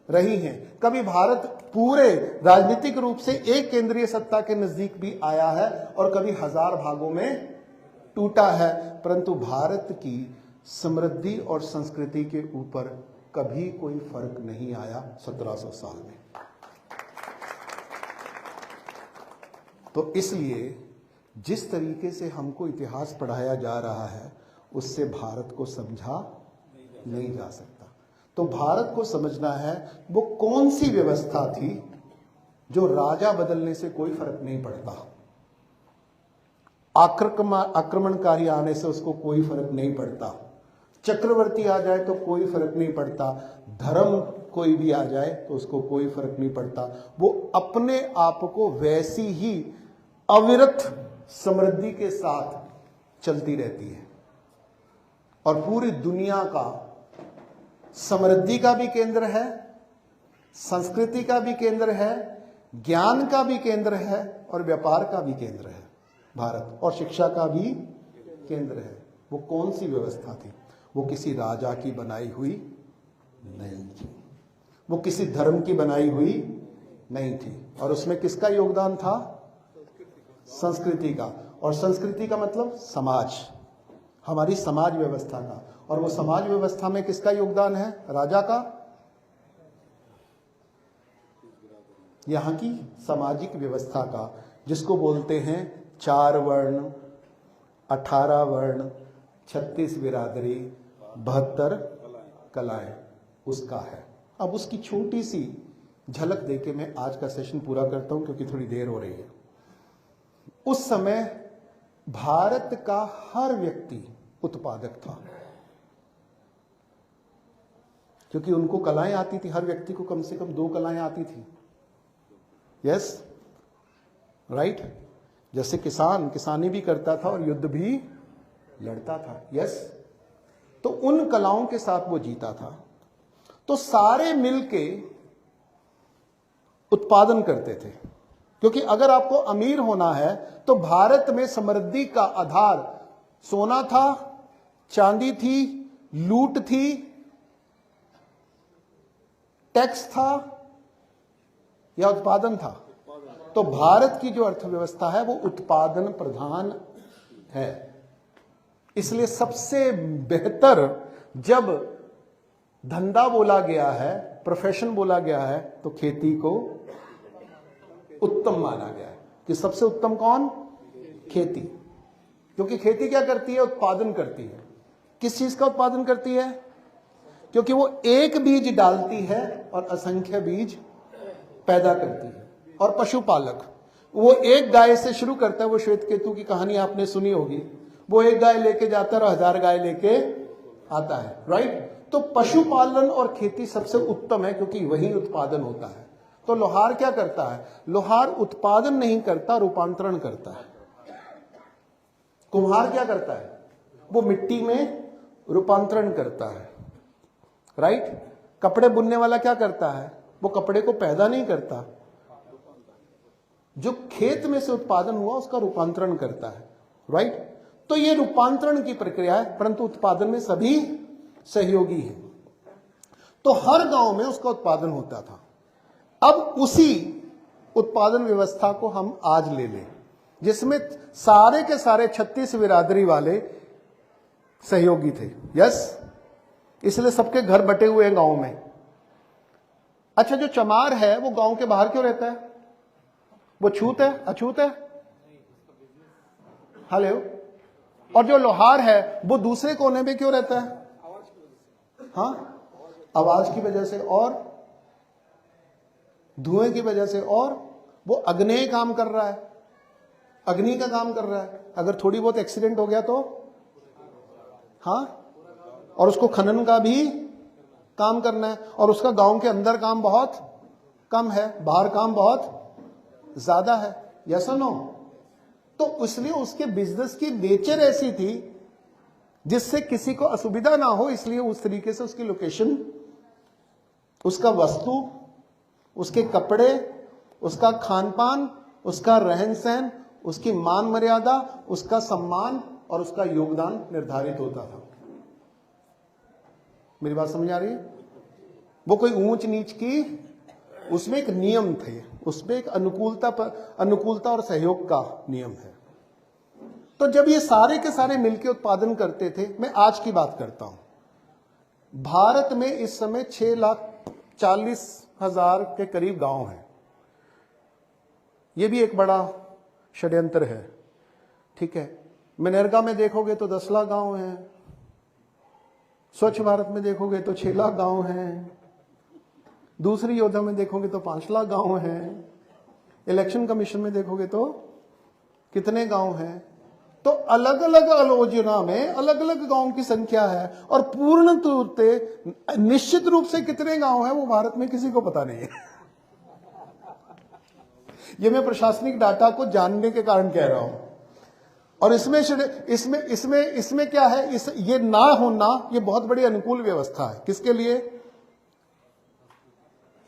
रही हैं। कभी भारत पूरे राजनीतिक रूप से एक केंद्रीय सत्ता के नजदीक भी आया है और कभी 1000 भागों में टूटा है, परंतु भारत की समृद्धि और संस्कृति के ऊपर कभी कोई फर्क नहीं आया 1700 साल में। तो इसलिए जिस तरीके से हमको इतिहास पढ़ाया जा रहा है, उससे भारत को समझा नहीं जा सकता। तो भारत को समझना है वो कौन सी व्यवस्था थी जो राजा बदलने से कोई फर्क नहीं पड़ता, आक्रमणकारी आने से उसको कोई फर्क नहीं पड़ता, चक्रवर्ती आ जाए तो कोई फर्क नहीं पड़ता, धर्म कोई भी आ जाए तो उसको कोई फर्क नहीं पड़ता। वो अपने आप को वैसी ही अविरत समृद्धि के साथ चलती रहती है। और पूरी दुनिया का समृद्धि का भी केंद्र है, संस्कृति का भी केंद्र है, ज्ञान का भी केंद्र है और व्यापार का भी केंद्र है भारत, और शिक्षा का भी केंद्र है। वो कौन सी व्यवस्था थी? वो किसी राजा की बनाई हुई नहीं थी, वो किसी धर्म की बनाई हुई नहीं थी। और उसमें किसका योगदान था? संस्कृति का। और संस्कृति का मतलब समाज, हमारी समाज व्यवस्था का। और वो समाज व्यवस्था में किसका योगदान है? राजा का। यहां की सामाजिक व्यवस्था का, जिसको बोलते हैं 4 वर्ण, 18 वर्ण, 36 बिरादरी, 72 कलाएं, उसका है। अब उसकी छोटी सी झलक देके मैं आज का सेशन पूरा करता हूं, क्योंकि थोड़ी देर हो रही है। उस समय भारत का हर व्यक्ति उत्पादक था, क्योंकि उनको कलाएं आती थी। हर व्यक्ति को कम से कम 2 कलाएं आती थी। Yes, right. जैसे किसान किसानी भी करता था और युद्ध भी लड़ता था। यस, तो उन कलाओं के साथ वो जीता था। तो सारे मिलके उत्पादन करते थे, क्योंकि अगर आपको अमीर होना है तो भारत में समृद्धि का आधार सोना था, चांदी थी, लूट थी, टैक्स था या उत्पादन था। तो भारत की जो अर्थव्यवस्था है वो उत्पादन प्रधान है। इसलिए सबसे बेहतर जब धंधा बोला गया है, प्रोफेशन बोला गया है, तो खेती को उत्तम माना गया है। कि सबसे उत्तम कौन? खेती। क्योंकि खेती क्या करती है? उत्पादन करती है। किस चीज का उत्पादन करती है? क्योंकि वो एक बीज डालती है और असंख्य बीज पैदा करती है। और पशुपालक, वो एक गाय से शुरू करता है। वो श्वेत केतु की कहानी आपने सुनी होगी। वो एक गाय लेके जाता है और 1000 गाय लेके आता है, राइट। तो पशुपालन और खेती सबसे उत्तम है, क्योंकि वही उत्पादन होता है। तो लोहार क्या करता है? लोहार उत्पादन नहीं करता, रूपांतरण करता है। कुम्हार क्या करता है? वो मिट्टी में रूपांतरण करता है, राइट। कपड़े बुनने वाला क्या करता है? वो कपड़े को पैदा नहीं करता, जो खेत में से उत्पादन हुआ उसका रूपांतरण करता है, राइट। तो ये रूपांतरण की प्रक्रिया है, परंतु उत्पादन में सभी सहयोगी हैं। तो हर गांव में उसका उत्पादन होता था। अब उसी उत्पादन व्यवस्था को हम आज ले लें, जिसमें सारे के सारे 36 बिरादरी वाले सहयोगी थे। यस, इसलिए सबके घर बटे हुए हैं गांव में। अच्छा, जो चमार है वो गांव के बाहर क्यों रहता है? वो छूत है, अछूत है? हेलो। और जो लोहार है वो दूसरे कोने में क्यों रहता है? हाँ, आवाज की वजह से और धुएं की वजह से, और वो अग्नेय काम कर रहा है, अग्नि का काम कर रहा है। अगर थोड़ी बहुत एक्सीडेंट हो गया तो हाँ, और उसको खनन का भी काम करना है। और उसका गांव के अंदर काम बहुत कम है, बाहर काम बहुत ज्यादा है। यस और नो? तो इसलिए उसके बिजनेस की नेचर ऐसी थी जिससे किसी को असुविधा ना हो, इसलिए उस तरीके से उसकी लोकेशन, उसका वस्तु, उसके कपड़े, उसका खान पान, उसका रहन सहन, उसकी मान मर्यादा, उसका सम्मान और उसका योगदान निर्धारित होता था। मेरी बात समझ आ रही है? वो कोई ऊंच नीच की, उसमें एक नियम थे, उसमें एक अनुकूलता और सहयोग का नियम है। तो जब ये सारे के सारे मिलकर उत्पादन करते थे, मैं आज की बात करता हूं, भारत में इस समय 6,40,000 के करीब गांव हैं। ये भी एक बड़ा षड्यंत्र है, ठीक है। मनरेगा में देखोगे तो 10 लाख गांव हैं, स्वच्छ भारत में देखोगे तो 6 लाख गांव हैं, दूसरी योजना में देखोगे तो 5 लाख गांव हैं, इलेक्शन कमीशन में देखोगे तो कितने गांव हैं। तो अलग अलग आलोचना में अलग अलग गांव की संख्या है, और पूर्ण तौर पे निश्चित रूप से कितने गांव हैं वो भारत में किसी को पता नहीं है। ये मैं प्रशासनिक डाटा को जानने के कारण कह रहा हूं। और इसमें क्या है, ये ना होना, ये बहुत बड़ी अनुकूल व्यवस्था है। किसके लिए?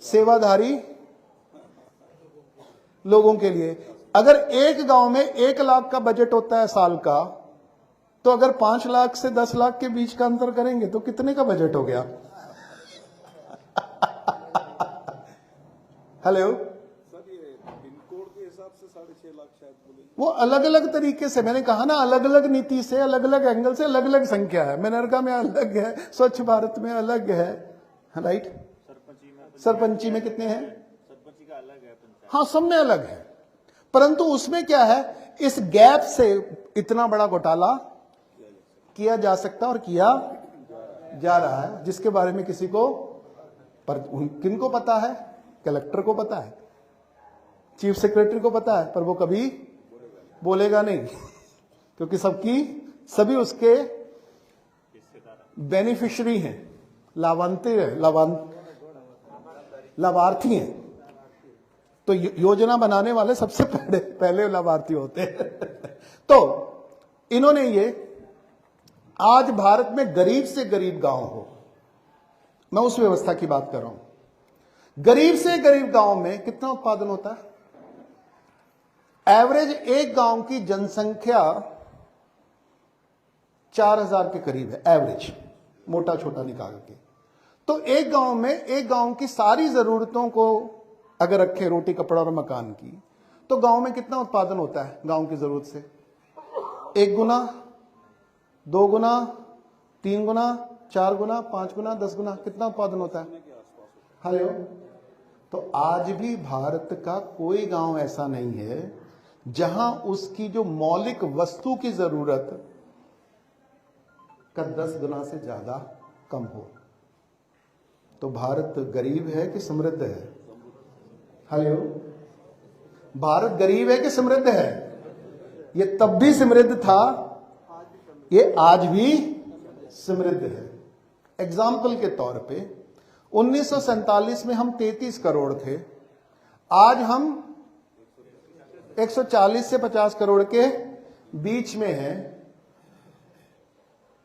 सेवाधारी लोगों के लिए। अगर एक गांव में 1 लाख का बजट होता है साल का, तो अगर 5 लाख से 10 लाख के बीच का अंतर करेंगे तो कितने का बजट हो गया? हेलो, सर ये पिन कोड के हिसाब से 6.5 लाख शायद बोले। वो अलग अलग तरीके से, मैंने कहा ना, अलग अलग नीति से, अलग अलग एंगल से अलग अलग संख्या है। मनरेगा में अलग है, स्वच्छ भारत में अलग है, राइट। सरपंची में कितने हैं? सरपंची का अलग है, हाँ, सब में अलग है। परंतु उसमें क्या है, इस गैप से इतना बड़ा घोटाला किया जा सकता और किया जा रहा है, जिसके बारे में किसी को किनको पता है? कलेक्टर को पता है, चीफ सेक्रेटरी को पता है, पर वो कभी बोलेगा नहीं क्योंकि सभी उसके बेनिफिशियरी हैं, लाभार्थी हैं। तो योजना बनाने वाले सबसे पहले लाभार्थी होते हैं। तो इन्होंने ये, आज भारत में गरीब से गरीब गांव हो, मैं उस व्यवस्था की बात कर रहा हूं। गरीब से गरीब गांव में कितना उत्पादन होता है? एवरेज एक गांव की जनसंख्या 4000 के करीब है, एवरेज, मोटा छोटा निकाल के। तो एक गांव की सारी जरूरतों को अगर रखें, रोटी कपड़ा और मकान की, तो गांव में कितना उत्पादन होता है गांव की जरूरत से? 1 गुना, 2 गुना, 3 गुना, 4 गुना, 5 गुना, 10 गुना, कितना उत्पादन होता है? हेलो, तो आज भी भारत का कोई गांव ऐसा नहीं है जहां उसकी जो मौलिक वस्तु की जरूरत का 10 गुना से ज्यादा कम हो। तो भारत गरीब है कि समृद्ध है? हेलो, भारत गरीब है कि समृद्ध है? ये तब भी समृद्ध था, ये आज भी समृद्ध है। एग्जाम्पल के तौर पे 1947 में हम 33 करोड़ थे, आज हम 140 से 50 करोड़ के बीच में हैं।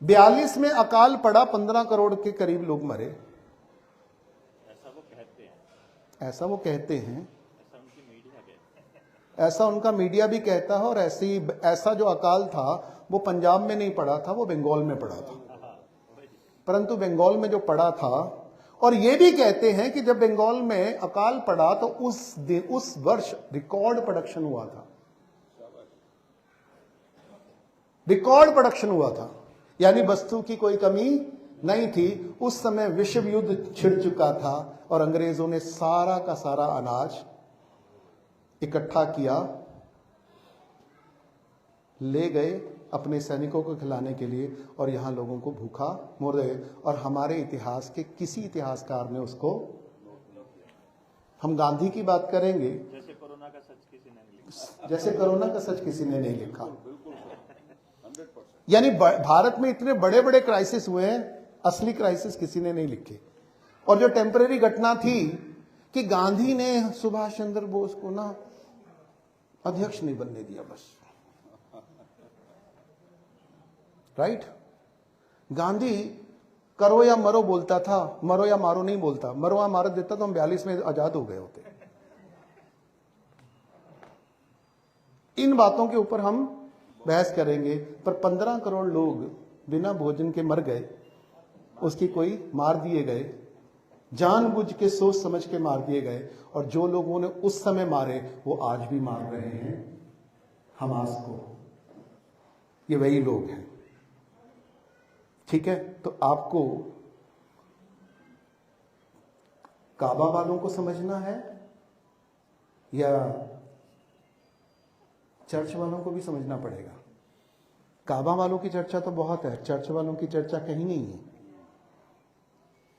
42 में अकाल पड़ा, 15 करोड़ के करीब लोग मरे। ऐसा वो कहते हैं, ऐसा उनका मीडिया भी कहता है। और ऐसा जो अकाल था वो पंजाब में नहीं पड़ा था, वो बंगाल में पड़ा था। परंतु बंगाल में जो पड़ा था, और ये भी कहते हैं कि जब बंगाल में अकाल पड़ा तो उस वर्ष रिकॉर्ड प्रोडक्शन हुआ था, रिकॉर्ड प्रोडक्शन हुआ था, यानी वस्तु की कोई कमी नहीं थी। उस समय विश्व युद्ध छिड़ चुका था और अंग्रेजों ने सारा का सारा अनाज इकट्ठा किया, ले गए अपने सैनिकों को खिलाने के लिए, और यहां लोगों को भूखा मर गए। और हमारे इतिहास के किसी इतिहासकार ने उसको, हम गांधी की बात करेंगे, जैसे कोरोना का सच किसी ने नहीं लिखा। यानी भारत में इतने बड़े बड़े क्राइसिस हुए हैं, असली क्राइसिस किसी ने नहीं लिखे। और जो टेम्परेरी घटना थी कि गांधी ने सुभाष चंद्र बोस को ना अध्यक्ष नहीं बनने दिया, बस, राइट। गांधी करो या मरो बोलता था, मरो या मारो नहीं बोलता। मरो या मारो देता तो हम 42 में आजाद हो गए होते। इन बातों के ऊपर हम बहस करेंगे, पर 15 करोड़ लोग बिना भोजन के मर गए, उसकी कोई मार दिए गए, जानबूझ के सोच समझ के मार दिए गए। और जो लोगों ने उस समय मारे वो आज भी मार रहे हैं हमास को, ये वही लोग हैं। ठीक है, तो आपको काबा वालों को समझना है या चर्च वालों को भी समझना पड़ेगा? काबा वालों की चर्चा तो बहुत है, चर्च वालों की चर्चा कहीं नहीं है।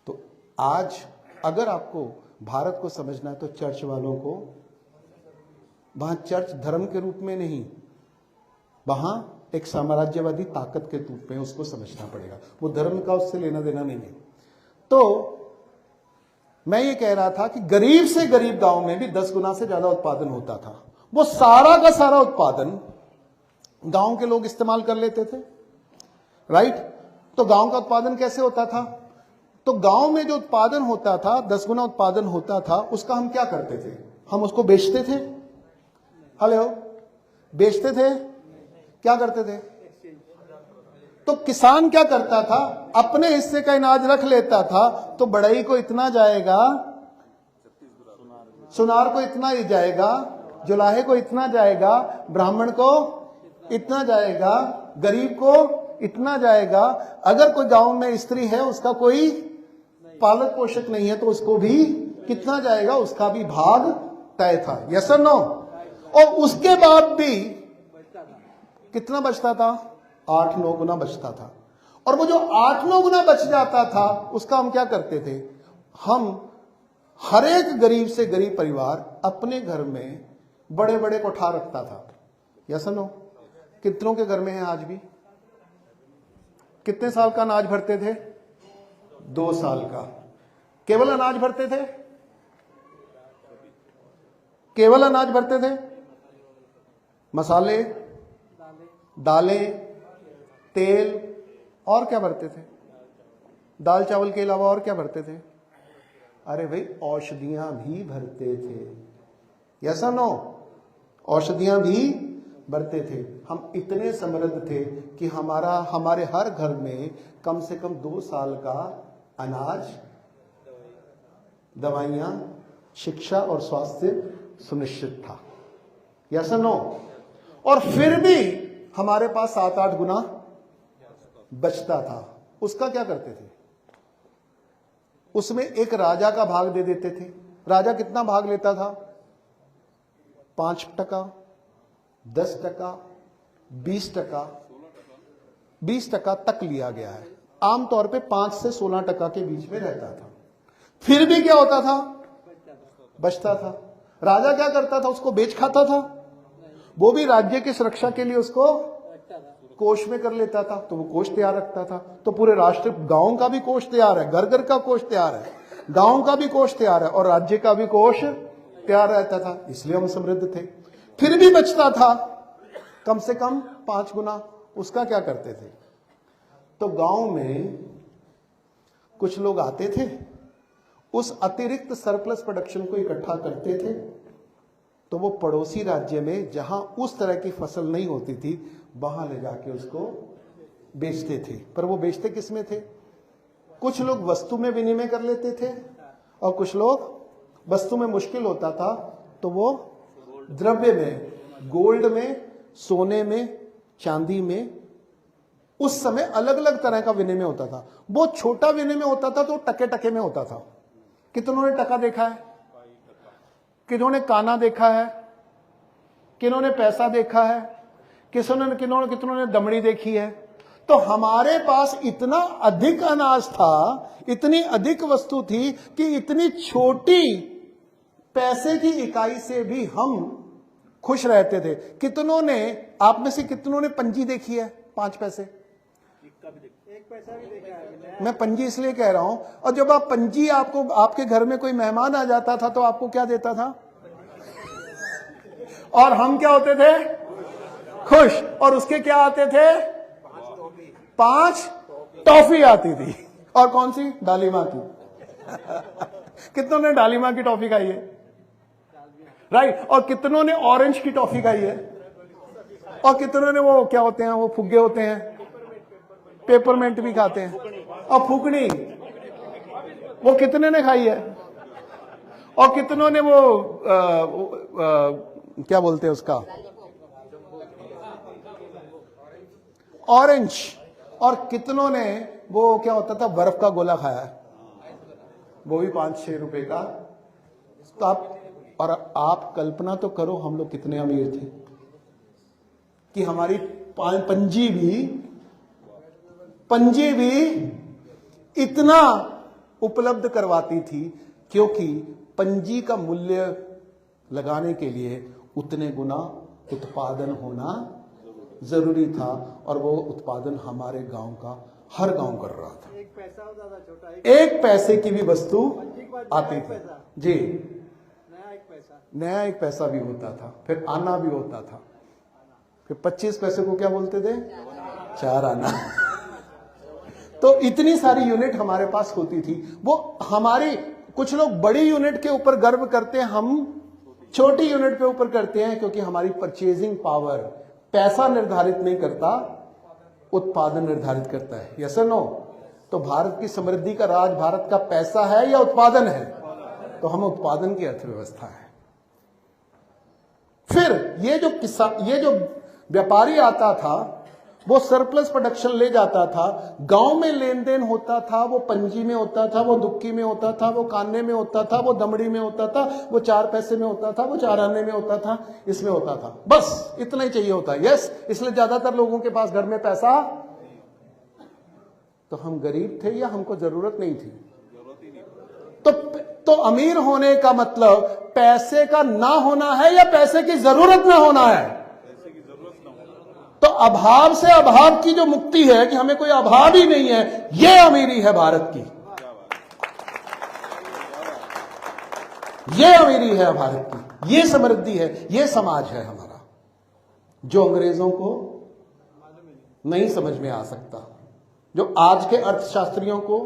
तो आज अगर आपको भारत को समझना है तो चर्च वालों को, वहां चर्च धर्म के रूप में नहीं, वहां एक साम्राज्यवादी ताकत के रूप में उसको समझना पड़ेगा। वो धर्म का उससे लेना देना नहीं है। तो मैं ये कह रहा था कि गरीब से गरीब गांव में भी 10 गुना से ज्यादा उत्पादन होता था। वो सारा का सारा उत्पादन गांव के लोग इस्तेमाल कर लेते थे, राइट। तो गांव का उत्पादन कैसे होता था? तो गांव में जो उत्पादन होता था, 10 गुना उत्पादन होता था, उसका हम क्या करते थे? हम उसको बेचते थे। हेलो, बेचते थे? क्या करते थे? तो किसान क्या करता था? अपने हिस्से का अनाज रख लेता था। तो बढ़ई को इतना जाएगा, सुनार को इतना ही जाएगा, जुलाहे को इतना जाएगा, ब्राह्मण को इतना जाएगा, गरीब को इतना जाएगा। अगर कोई गांव में स्त्री है, उसका कोई पालक पोषक नहीं है, तो उसको भी कितना जाएगा? उसका भी भाग तय था। यस और नो? और उसके बाद भी कितना बचता था? 8-9 गुना बचता था। और वो जो 8-9 गुना बच जाता था, उसका हम क्या करते थे? हम हर एक गरीब से गरीब परिवार अपने घर में बड़े बड़े कोठार रखता था। यस और नो? कितनों के घर में है आज भी? कितने साल का अनाज भरते थे? 2 साल का। केवल अनाज भरते थे? केवल अनाज भरते थे? मसाले, दालें, तेल, और क्या भरते थे? दाल चावल के अलावा और क्या भरते थे? अरे भाई, औषधियां भी भरते थे। यस और नो? औषधियां भी भरते थे। हम इतने समृद्ध थे कि हमारे हर घर में कम से कम 2 साल का अनाज, दवाइयां, शिक्षा और स्वास्थ्य सुनिश्चित था। यस और नो? और फिर भी हमारे पास 7-8 गुना बचता था। उसका क्या करते थे? उसमें एक राजा का भाग दे देते थे। राजा कितना भाग लेता था? 5%, 10%, 20%, 20% तक लिया गया है। आमतौर पे 5 से 16% के बीच में रहता था। फिर भी क्या होता था? बचता था। राजा क्या करता था? उसको बेच खाता था? वो भी राज्य की सुरक्षा के लिए उसको कोष में कर लेता था। तो वो कोष तैयार रखता था। तो पूरे राष्ट्र, गांव का भी कोष तैयार है, घर घर का कोष तैयार है, गांव का भी कोष तैयार है, और राज्य का भी कोष तैयार रहता था। इसलिए हम समृद्ध थे। फिर भी बचता था कम से कम 5 गुना। उसका क्या करते थे? तो गांव में कुछ लोग आते थे, उस अतिरिक्त सरप्लस प्रोडक्शन को इकट्ठा करते थे। तो वो पड़ोसी राज्य में जहां उस तरह की फसल नहीं होती थी, वहां ले जाके उसको बेचते थे। पर वो बेचते किस में थे? कुछ लोग वस्तु में विनिमय कर लेते थे, और कुछ लोग, वस्तु में मुश्किल होता था तो वो द्रव्य में, गोल्ड में, सोने में, चांदी में, उस समय अलग अलग तरह का विनिमय होता था। वो छोटा विनिमय होता था तो टके टके में होता था। कितनों ने टका देखा है? किन्हों ने काना देखा है? किन्हों ने पैसा देखा है? कितनों ने दमड़ी देखी है? तो हमारे पास इतना अधिक अनाज था, इतनी अधिक वस्तु थी कि इतनी छोटी पैसे की इकाई से भी हम खुश रहते थे। कितनों ने, आप में से कितनों ने पंजी देखी है? 5 पैसे, 1 पैसा भी देखा है। मैं पंजी इसलिए कह रहा हूं। और जब आप पंजी, आपको, आपके घर में कोई मेहमान आ जाता था तो आपको क्या देता था? और हम क्या होते थे? खुश। और उसके क्या आते थे? 5 टॉफी आती थी। और कौन सी? डालीमा की। कितनों ने डालीमा की टॉफी खाई है? राइट। और कितनों ने ऑरेंज की टॉफी खाई है? और कितनों ने वो क्या होते हैं, वो फुग्गे होते हैं, पेपरमेंट भी खाते हैं। और फूकनी, वो कितने ने खाई है? और कितनों ने वो क्या बोलते हैं उसका, ऑरेंज। और कितनों ने वो क्या होता था, बर्फ का गोला खाया है, वो भी 5-6 रुपए का। तो आप कल्पना तो करो हम लोग कितने अमीर थे कि हमारी पंजी भी इतना उपलब्ध करवाती थी, क्योंकि पंजी का मूल्य लगाने के लिए उतने गुना उत्पादन होना जरूरी था। और वो उत्पादन हमारे गांव का हर गांव कर रहा था। 1 पैसा होता था छोटा, 1 पैसे की भी वस्तु आती थी जी। नया 1 पैसा, नया 1 पैसा भी होता था, फिर आना भी होता था। फिर 25 पैसे को क्या बोलते थे? 4 आना। तो इतनी सारी यूनिट हमारे पास होती थी। वो हमारी, कुछ लोग बड़ी यूनिट के ऊपर गर्व करते हैं, हम छोटी यूनिट के ऊपर करते हैं, क्योंकि हमारी परचेजिंग पावर, पैसा निर्धारित नहीं करता, उत्पादन निर्धारित करता है। यस और नो? तो भारत की समृद्धि का राज भारत का पैसा है या उत्पादन है? तो हम उत्पादन की अर्थव्यवस्था है। फिर ये जो व्यापारी आता था, वो सरप्लस प्रोडक्शन ले जाता था, गांव में लेन देन होता था, वो पंजी में होता था, वो दुक्की में होता था, वो कान्ने में होता था, वो दमड़ी में होता था, वो 4 पैसे में होता था, वो 4 आने में होता था, इसमें होता था। बस इतना ही चाहिए होता है। यस, इसलिए ज्यादातर लोगों के पास घर में पैसा, तो हम गरीब थे या हमको जरूरत नहीं थी? तो अमीर होने का मतलब पैसे का ना होना है या पैसे की जरूरत ना होना है? तो अभाव से अभाव की जो मुक्ति है कि हमें कोई अभाव ही नहीं है, ये अमीरी है भारत की। ये अमीरी है भारत की, ये समृद्धि है, ये समाज है हमारा, जो अंग्रेजों को नहीं समझ में आ सकता, जो आज के अर्थशास्त्रियों को,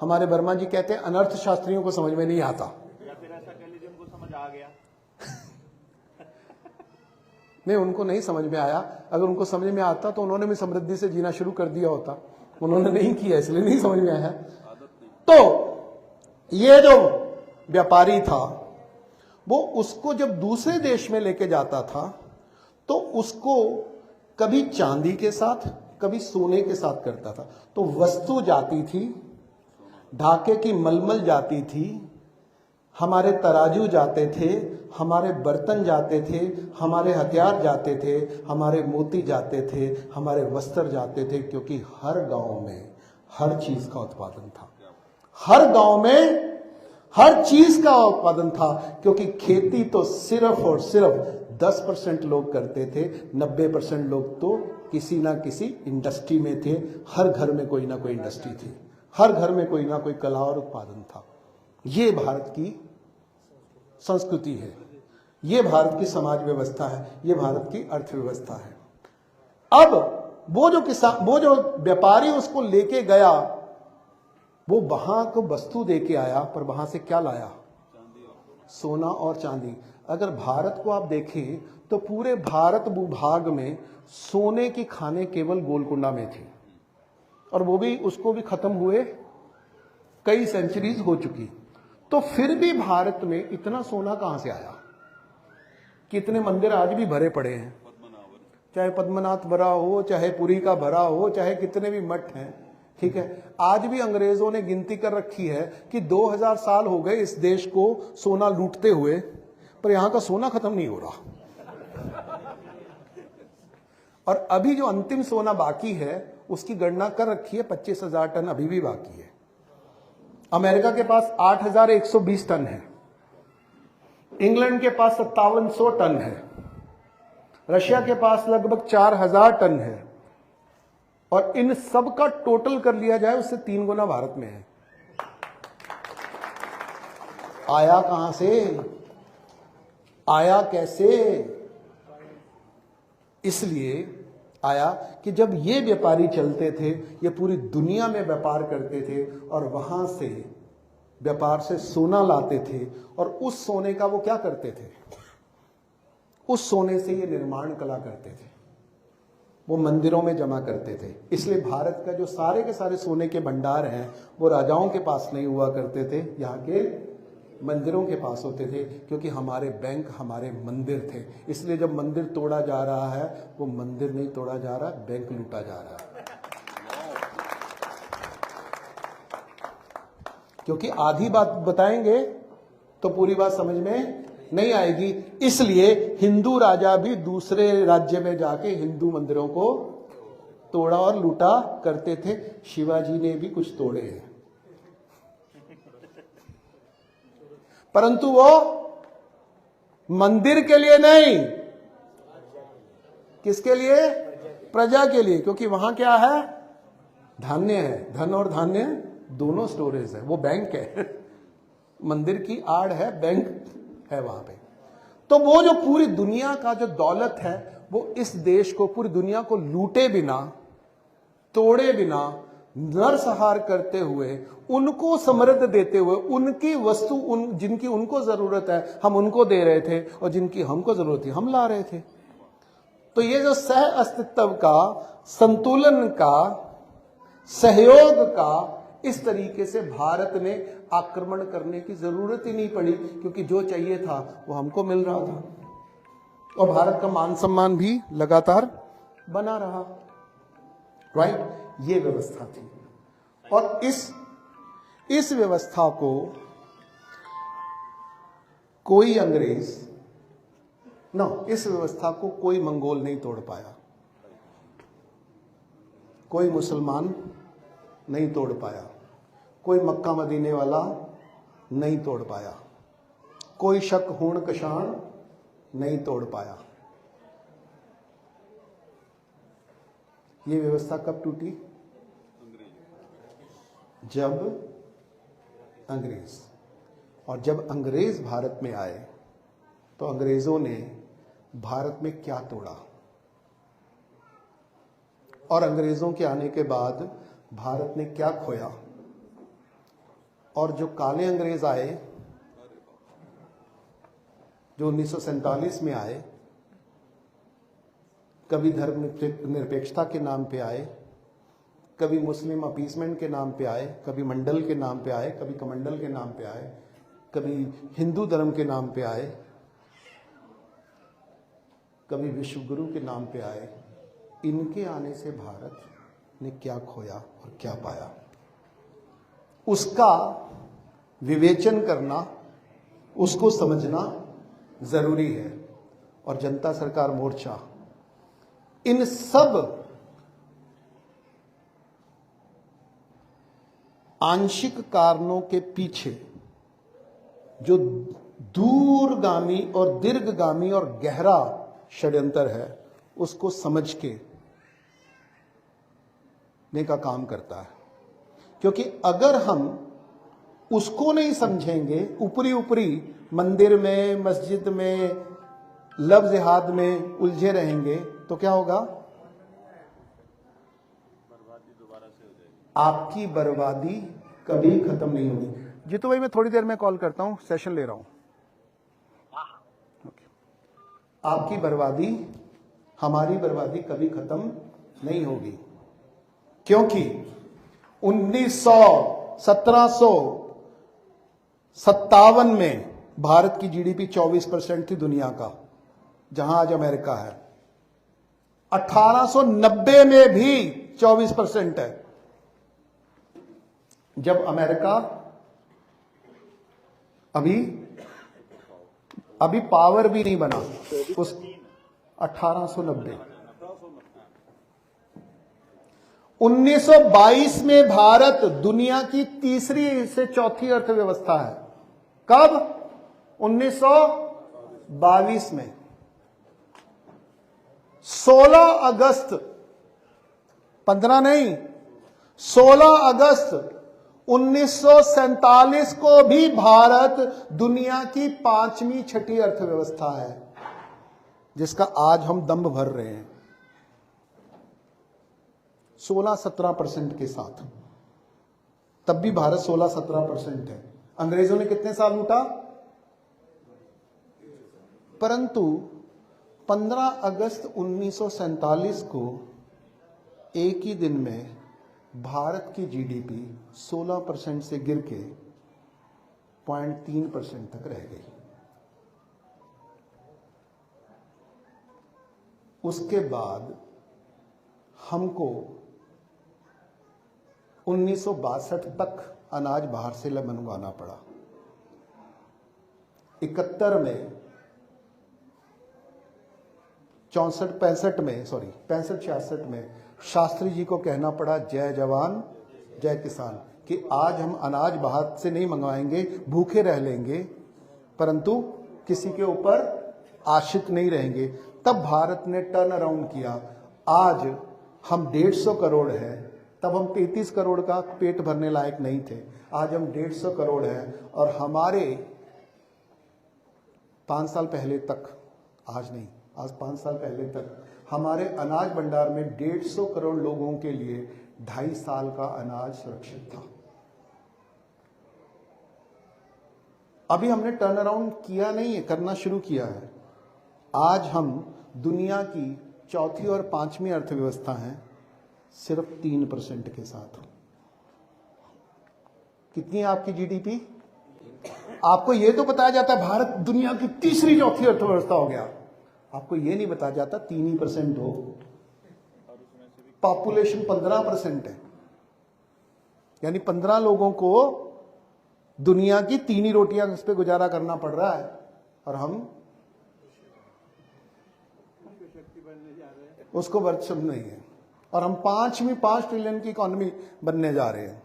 हमारे वर्मा जी कहते हैं अनर्थशास्त्रियों को समझ में नहीं आता। या फिर ऐसा कह लीजिए उनको समझ आ गया। नहीं, उनको नहीं समझ में आया। अगर उनको समझ में आता तो उन्होंने भी समृद्धि से जीना शुरू कर दिया होता। उन्होंने नहीं किया, इसलिए नहीं समझ में आया। तो ये जो व्यापारी था, वो उसको जब दूसरे देश में लेके जाता था, तो उसको कभी चांदी के साथ, कभी सोने के साथ करता था। तो वस्तु जाती थी, ढाके की मलमल जाती थी, हमारे तराजू जाते थे, हमारे बर्तन जाते थे, हमारे हथियार जाते थे, हमारे मोती जाते थे, हमारे वस्त्र जाते थे, क्योंकि हर गांव में हर चीज का उत्पादन था। हर गांव में हर चीज का उत्पादन था, क्योंकि खेती तो सिर्फ और सिर्फ 10% लोग करते थे, 90% लोग तो किसी ना किसी इंडस्ट्री में थे। हर घर में कोई ना कोई इंडस्ट्री थी, हर घर में कोई ना कोई कला और उत्पादन था। ये भारत की संस्कृति है, ये भारत की समाज व्यवस्था है, ये भारत की अर्थव्यवस्था है। अब वो जो व्यापारी उसको लेके गया, वो वहां को वस्तु देके आया, पर वहां से क्या लाया? सोना और चांदी। अगर भारत को आप देखें तो पूरे भारत भूभाग में सोने की खाने केवल गोलकुंडा में थी, और वो भी, उसको भी खत्म हुए कई सेंचुरीज हो चुकी। तो फिर भी भारत में इतना सोना कहां से आया? कितने मंदिर आज भी भरे पड़े हैं, चाहे पद्मनाथ भरा हो, चाहे पुरी का भरा हो, चाहे कितने भी मठ हैं, ठीक है। आज भी अंग्रेजों ने गिनती कर रखी है कि 2000 साल हो गए इस देश को सोना लूटते हुए, पर यहां का सोना खत्म नहीं हो रहा। और अभी जो अंतिम सोना बाकी है, उसकी गणना कर रखी है, 25,000 टन अभी भी बाकी है। अमेरिका के पास 8,120 टन है, इंग्लैंड के पास 5700 टन है, रशिया के पास लगभग 4000 टन है, और इन सब का टोटल कर लिया जाए उससे 3 गुना भारत में है। आया कहां से? आया कैसे? इसलिए आया कि जब ये व्यापारी चलते थे, ये पूरी दुनिया में व्यापार करते थे, और वहां से व्यापार से सोना लाते थे, और उस सोने का वो क्या करते थे? उस सोने से ये निर्माण कला करते थे, वो मंदिरों में जमा करते थे। इसलिए भारत का जो सारे के सारे सोने के भंडार हैं, वो राजाओं के पास नहीं हुआ करते थे, यहाँ के मंदिरों के पास होते थे, क्योंकि हमारे बैंक हमारे मंदिर थे। इसलिए जब मंदिर तोड़ा जा रहा है, वो मंदिर नहीं तोड़ा जा रहा, बैंक लूटा जा रहा है। क्योंकि आधी बात बताएंगे तो पूरी बात समझ में नहीं आएगी। इसलिए हिंदू राजा भी दूसरे राज्य में जाके हिंदू मंदिरों को तोड़ा और लूटा करते थे। शिवाजी ने भी कुछ तोड़े हैं, परंतु वो मंदिर के लिए नहीं, किसके लिए? प्रजा के लिए। क्योंकि वहां क्या है? धान्य है, धन और धान्य दोनों स्टोरेज है, वो बैंक है। मंदिर की आड़ है, बैंक है वहां पे। तो वो जो पूरी दुनिया का जो दौलत है, वो इस देश को, पूरी दुनिया को लूटे बिना, तोड़े बिना, नरसंहार करते हुए, उनको समृद्ध देते हुए, उनकी वस्तु, जिनकी उनको जरूरत है हम उनको दे रहे थे, और जिनकी हमको जरूरत थी हम ला रहे थे। तो ये जो सह अस्तित्व का, संतुलन का, सहयोग का, इस तरीके से भारत ने आक्रमण करने की जरूरत ही नहीं पड़ी, क्योंकि जो चाहिए था वो हमको मिल रहा था, और भारत का मान सम्मान भी लगातार बना रहा। राइट, ये व्यवस्था थी। और इस व्यवस्था को कोई अंग्रेज, इस व्यवस्था को कोई मंगोल नहीं तोड़ पाया, कोई मुसलमान नहीं तोड़ पाया, कोई मक्का मदीने वाला नहीं तोड़ पाया, कोई शक हूण कशान नहीं तोड़ पाया। ये व्यवस्था कब टूटी? जब अंग्रेज, और जब अंग्रेज भारत में आए तो अंग्रेजों ने भारत में क्या तोड़ा, और अंग्रेजों के आने के बाद भारत ने क्या खोया। और जो काले अंग्रेज आए, जो 1947 में आए, कभी धर्म निरपेक्षता के नाम पे आए, कभी मुस्लिम अपीसमेंट के नाम पे आए, कभी मंडल के नाम पे आए, कभी कमंडल के नाम पे आए, कभी हिंदू धर्म के नाम पे आए, कभी विश्व गुरु के नाम पे आए। इनके आने से भारत ने क्या खोया और क्या पाया, उसका विवेचन करना, उसको समझना जरूरी है। और जनता सरकार मोर्चा इन सब आंशिक कारणों के पीछे जो दूरगामी और दीर्घगामी और गहरा षड्यंत्र है, उसको समझ के ने का काम करता है। क्योंकि अगर हम उसको नहीं समझेंगे, ऊपरी ऊपरी मंदिर में, मस्जिद में, लफ्ज जिहाद में उलझे रहेंगे, तो क्या होगा? आपकी बर्बादी कभी खत्म नहीं होगी। जीतू भाई, मैं थोड़ी देर में कॉल करता हूं, सेशन ले रहा हूं। आपकी बर्बादी, हमारी बर्बादी कभी खत्म नहीं होगी, क्योंकि 1757 में भारत की जीडीपी 24% थी दुनिया का, जहां आज अमेरिका है। 1890 में भी 24% है, जब अमेरिका अभी पावर भी नहीं बना। उस 1890 1922 में भारत दुनिया की तीसरी से चौथी अर्थव्यवस्था है। कब? 1922 में। 16 अगस्त 15 नहीं, 16 अगस्त 1947 को भी भारत दुनिया की 5वीं छठी अर्थव्यवस्था है, जिसका आज हम दंभ भर रहे हैं 16-17% के साथ। तब भी भारत 16-17% है। अंग्रेजों ने कितने साल लूटा? परंतु 15 अगस्त 1947 को एक ही दिन में भारत की जीडीपी 16% से गिर के 0.3% तक रह गई। उसके बाद हमको 1962 तक अनाज बाहर से मंगवाना पड़ा। 71 में 65-66 में शास्त्री जी को कहना पड़ा जय जवान जय किसान, कि आज हम अनाज बाहर से नहीं मंगवाएंगे, भूखे रह लेंगे परंतु किसी के ऊपर आश्रित नहीं रहेंगे। तब भारत ने टर्न अराउंड किया। आज हम 150 करोड़ हैं, तब हम 33 करोड़ का पेट भरने लायक नहीं थे। आज हम 150 करोड़ हैं, और हमारे 5 साल पहले तक, आज नहीं, आज 5 साल पहले तक हमारे अनाज भंडार में 150 करोड़ लोगों के लिए 2.5 साल का अनाज सुरक्षित था। अभी हमने टर्न अराउंड किया नहीं है, करना शुरू किया है। आज हम दुनिया की चौथी और 5वीं अर्थव्यवस्था हैं, सिर्फ 3% के साथ। कितनी है आपकी जीडीपी? आपको यह तो बताया जाता है भारत दुनिया की तीसरी चौथी अर्थव्यवस्था हो गया, आपको यह नहीं बताया जाता 3% हो। पॉपुलेशन 15% है, यानी 15 लोगों को दुनिया की 3 ही रोटियां इस पे गुजारा करना पड़ रहा है, और हम उसको वर्चस्व नहीं है, और हम 5 ट्रिलियन की इकोनॉमी बनने जा रहे हैं।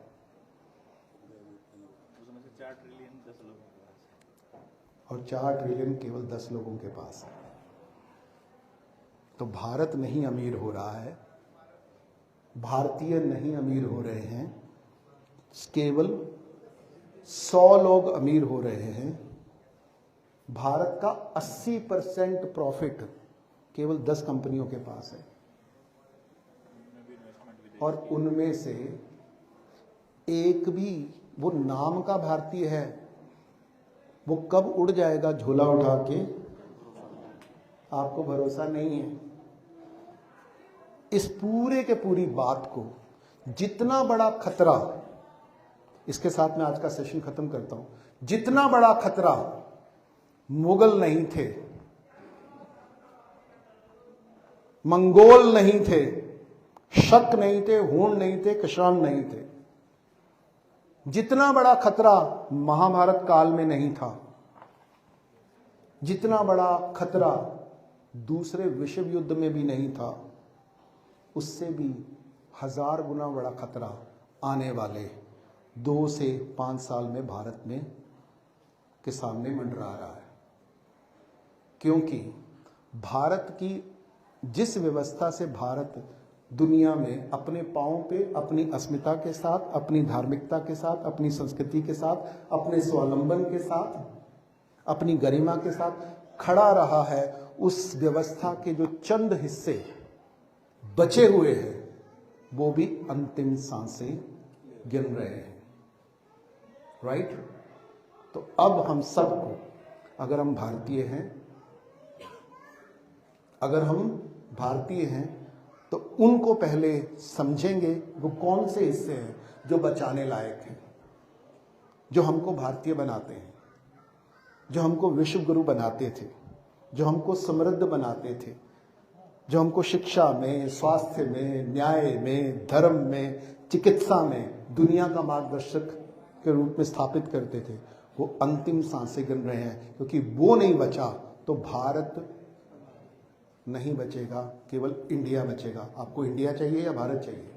उसमें से 4 ट्रिलियन 10 लोगों के पास, और 4 ट्रिलियन केवल 10 लोगों के पास है। तो भारत नहीं अमीर हो रहा है, भारतीय नहीं अमीर हो रहे हैं, केवल 100 लोग अमीर हो रहे हैं। भारत का 80% प्रॉफिट केवल 10 कंपनियों के पास है, और उनमें से एक भी वो नाम का भारतीय है, वो कब उड़ जाएगा झोला उठा के, आपको भरोसा नहीं है। इस पूरे के पूरी बात को जितना बड़ा खतरा, इसके साथ मैं आज का सेशन खत्म करता हूं, जितना बड़ा खतरा मुगल नहीं थे, मंगोल नहीं थे, शक नहीं थे, हूण नहीं थे, कुषाण नहीं थे, जितना बड़ा खतरा महाभारत काल में नहीं था, जितना बड़ा खतरा दूसरे विश्व युद्ध में भी नहीं था, उससे भी 1000 गुना बड़ा खतरा आने वाले 2 से 5 साल में भारत में के सामने मंडरा रहा है। क्योंकि भारत की जिस व्यवस्था से भारत दुनिया में अपने पांवों पे अपनी अस्मिता के साथ, अपनी धार्मिकता के साथ, अपनी संस्कृति के साथ, अपने स्वावलंबन के साथ, अपनी गरिमा के साथ खड़ा रहा है, उस व्यवस्था के जो चंद हिस्से बचे हुए हैं वो भी अंतिम सांसें गिन रहे हैं। राइट? तो अब हम सबको, अगर हम भारतीय हैं, अगर हम भारतीय हैं तो उनको पहले समझेंगे वो कौन से हिस्से हैं जो बचाने लायक हैं, जो हमको भारतीय बनाते हैं, जो हमको विश्व गुरु बनाते थे, जो हमको समृद्ध बनाते थे, जो हमको शिक्षा में, स्वास्थ्य में, न्याय में, धर्म में, चिकित्सा में दुनिया का मार्गदर्शक के रूप में स्थापित करते थे, वो अंतिम सांसें गिन रहे हैं। क्योंकि वो नहीं बचा तो भारत नहीं बचेगा, केवल इंडिया बचेगा। आपको इंडिया चाहिए या भारत चाहिए?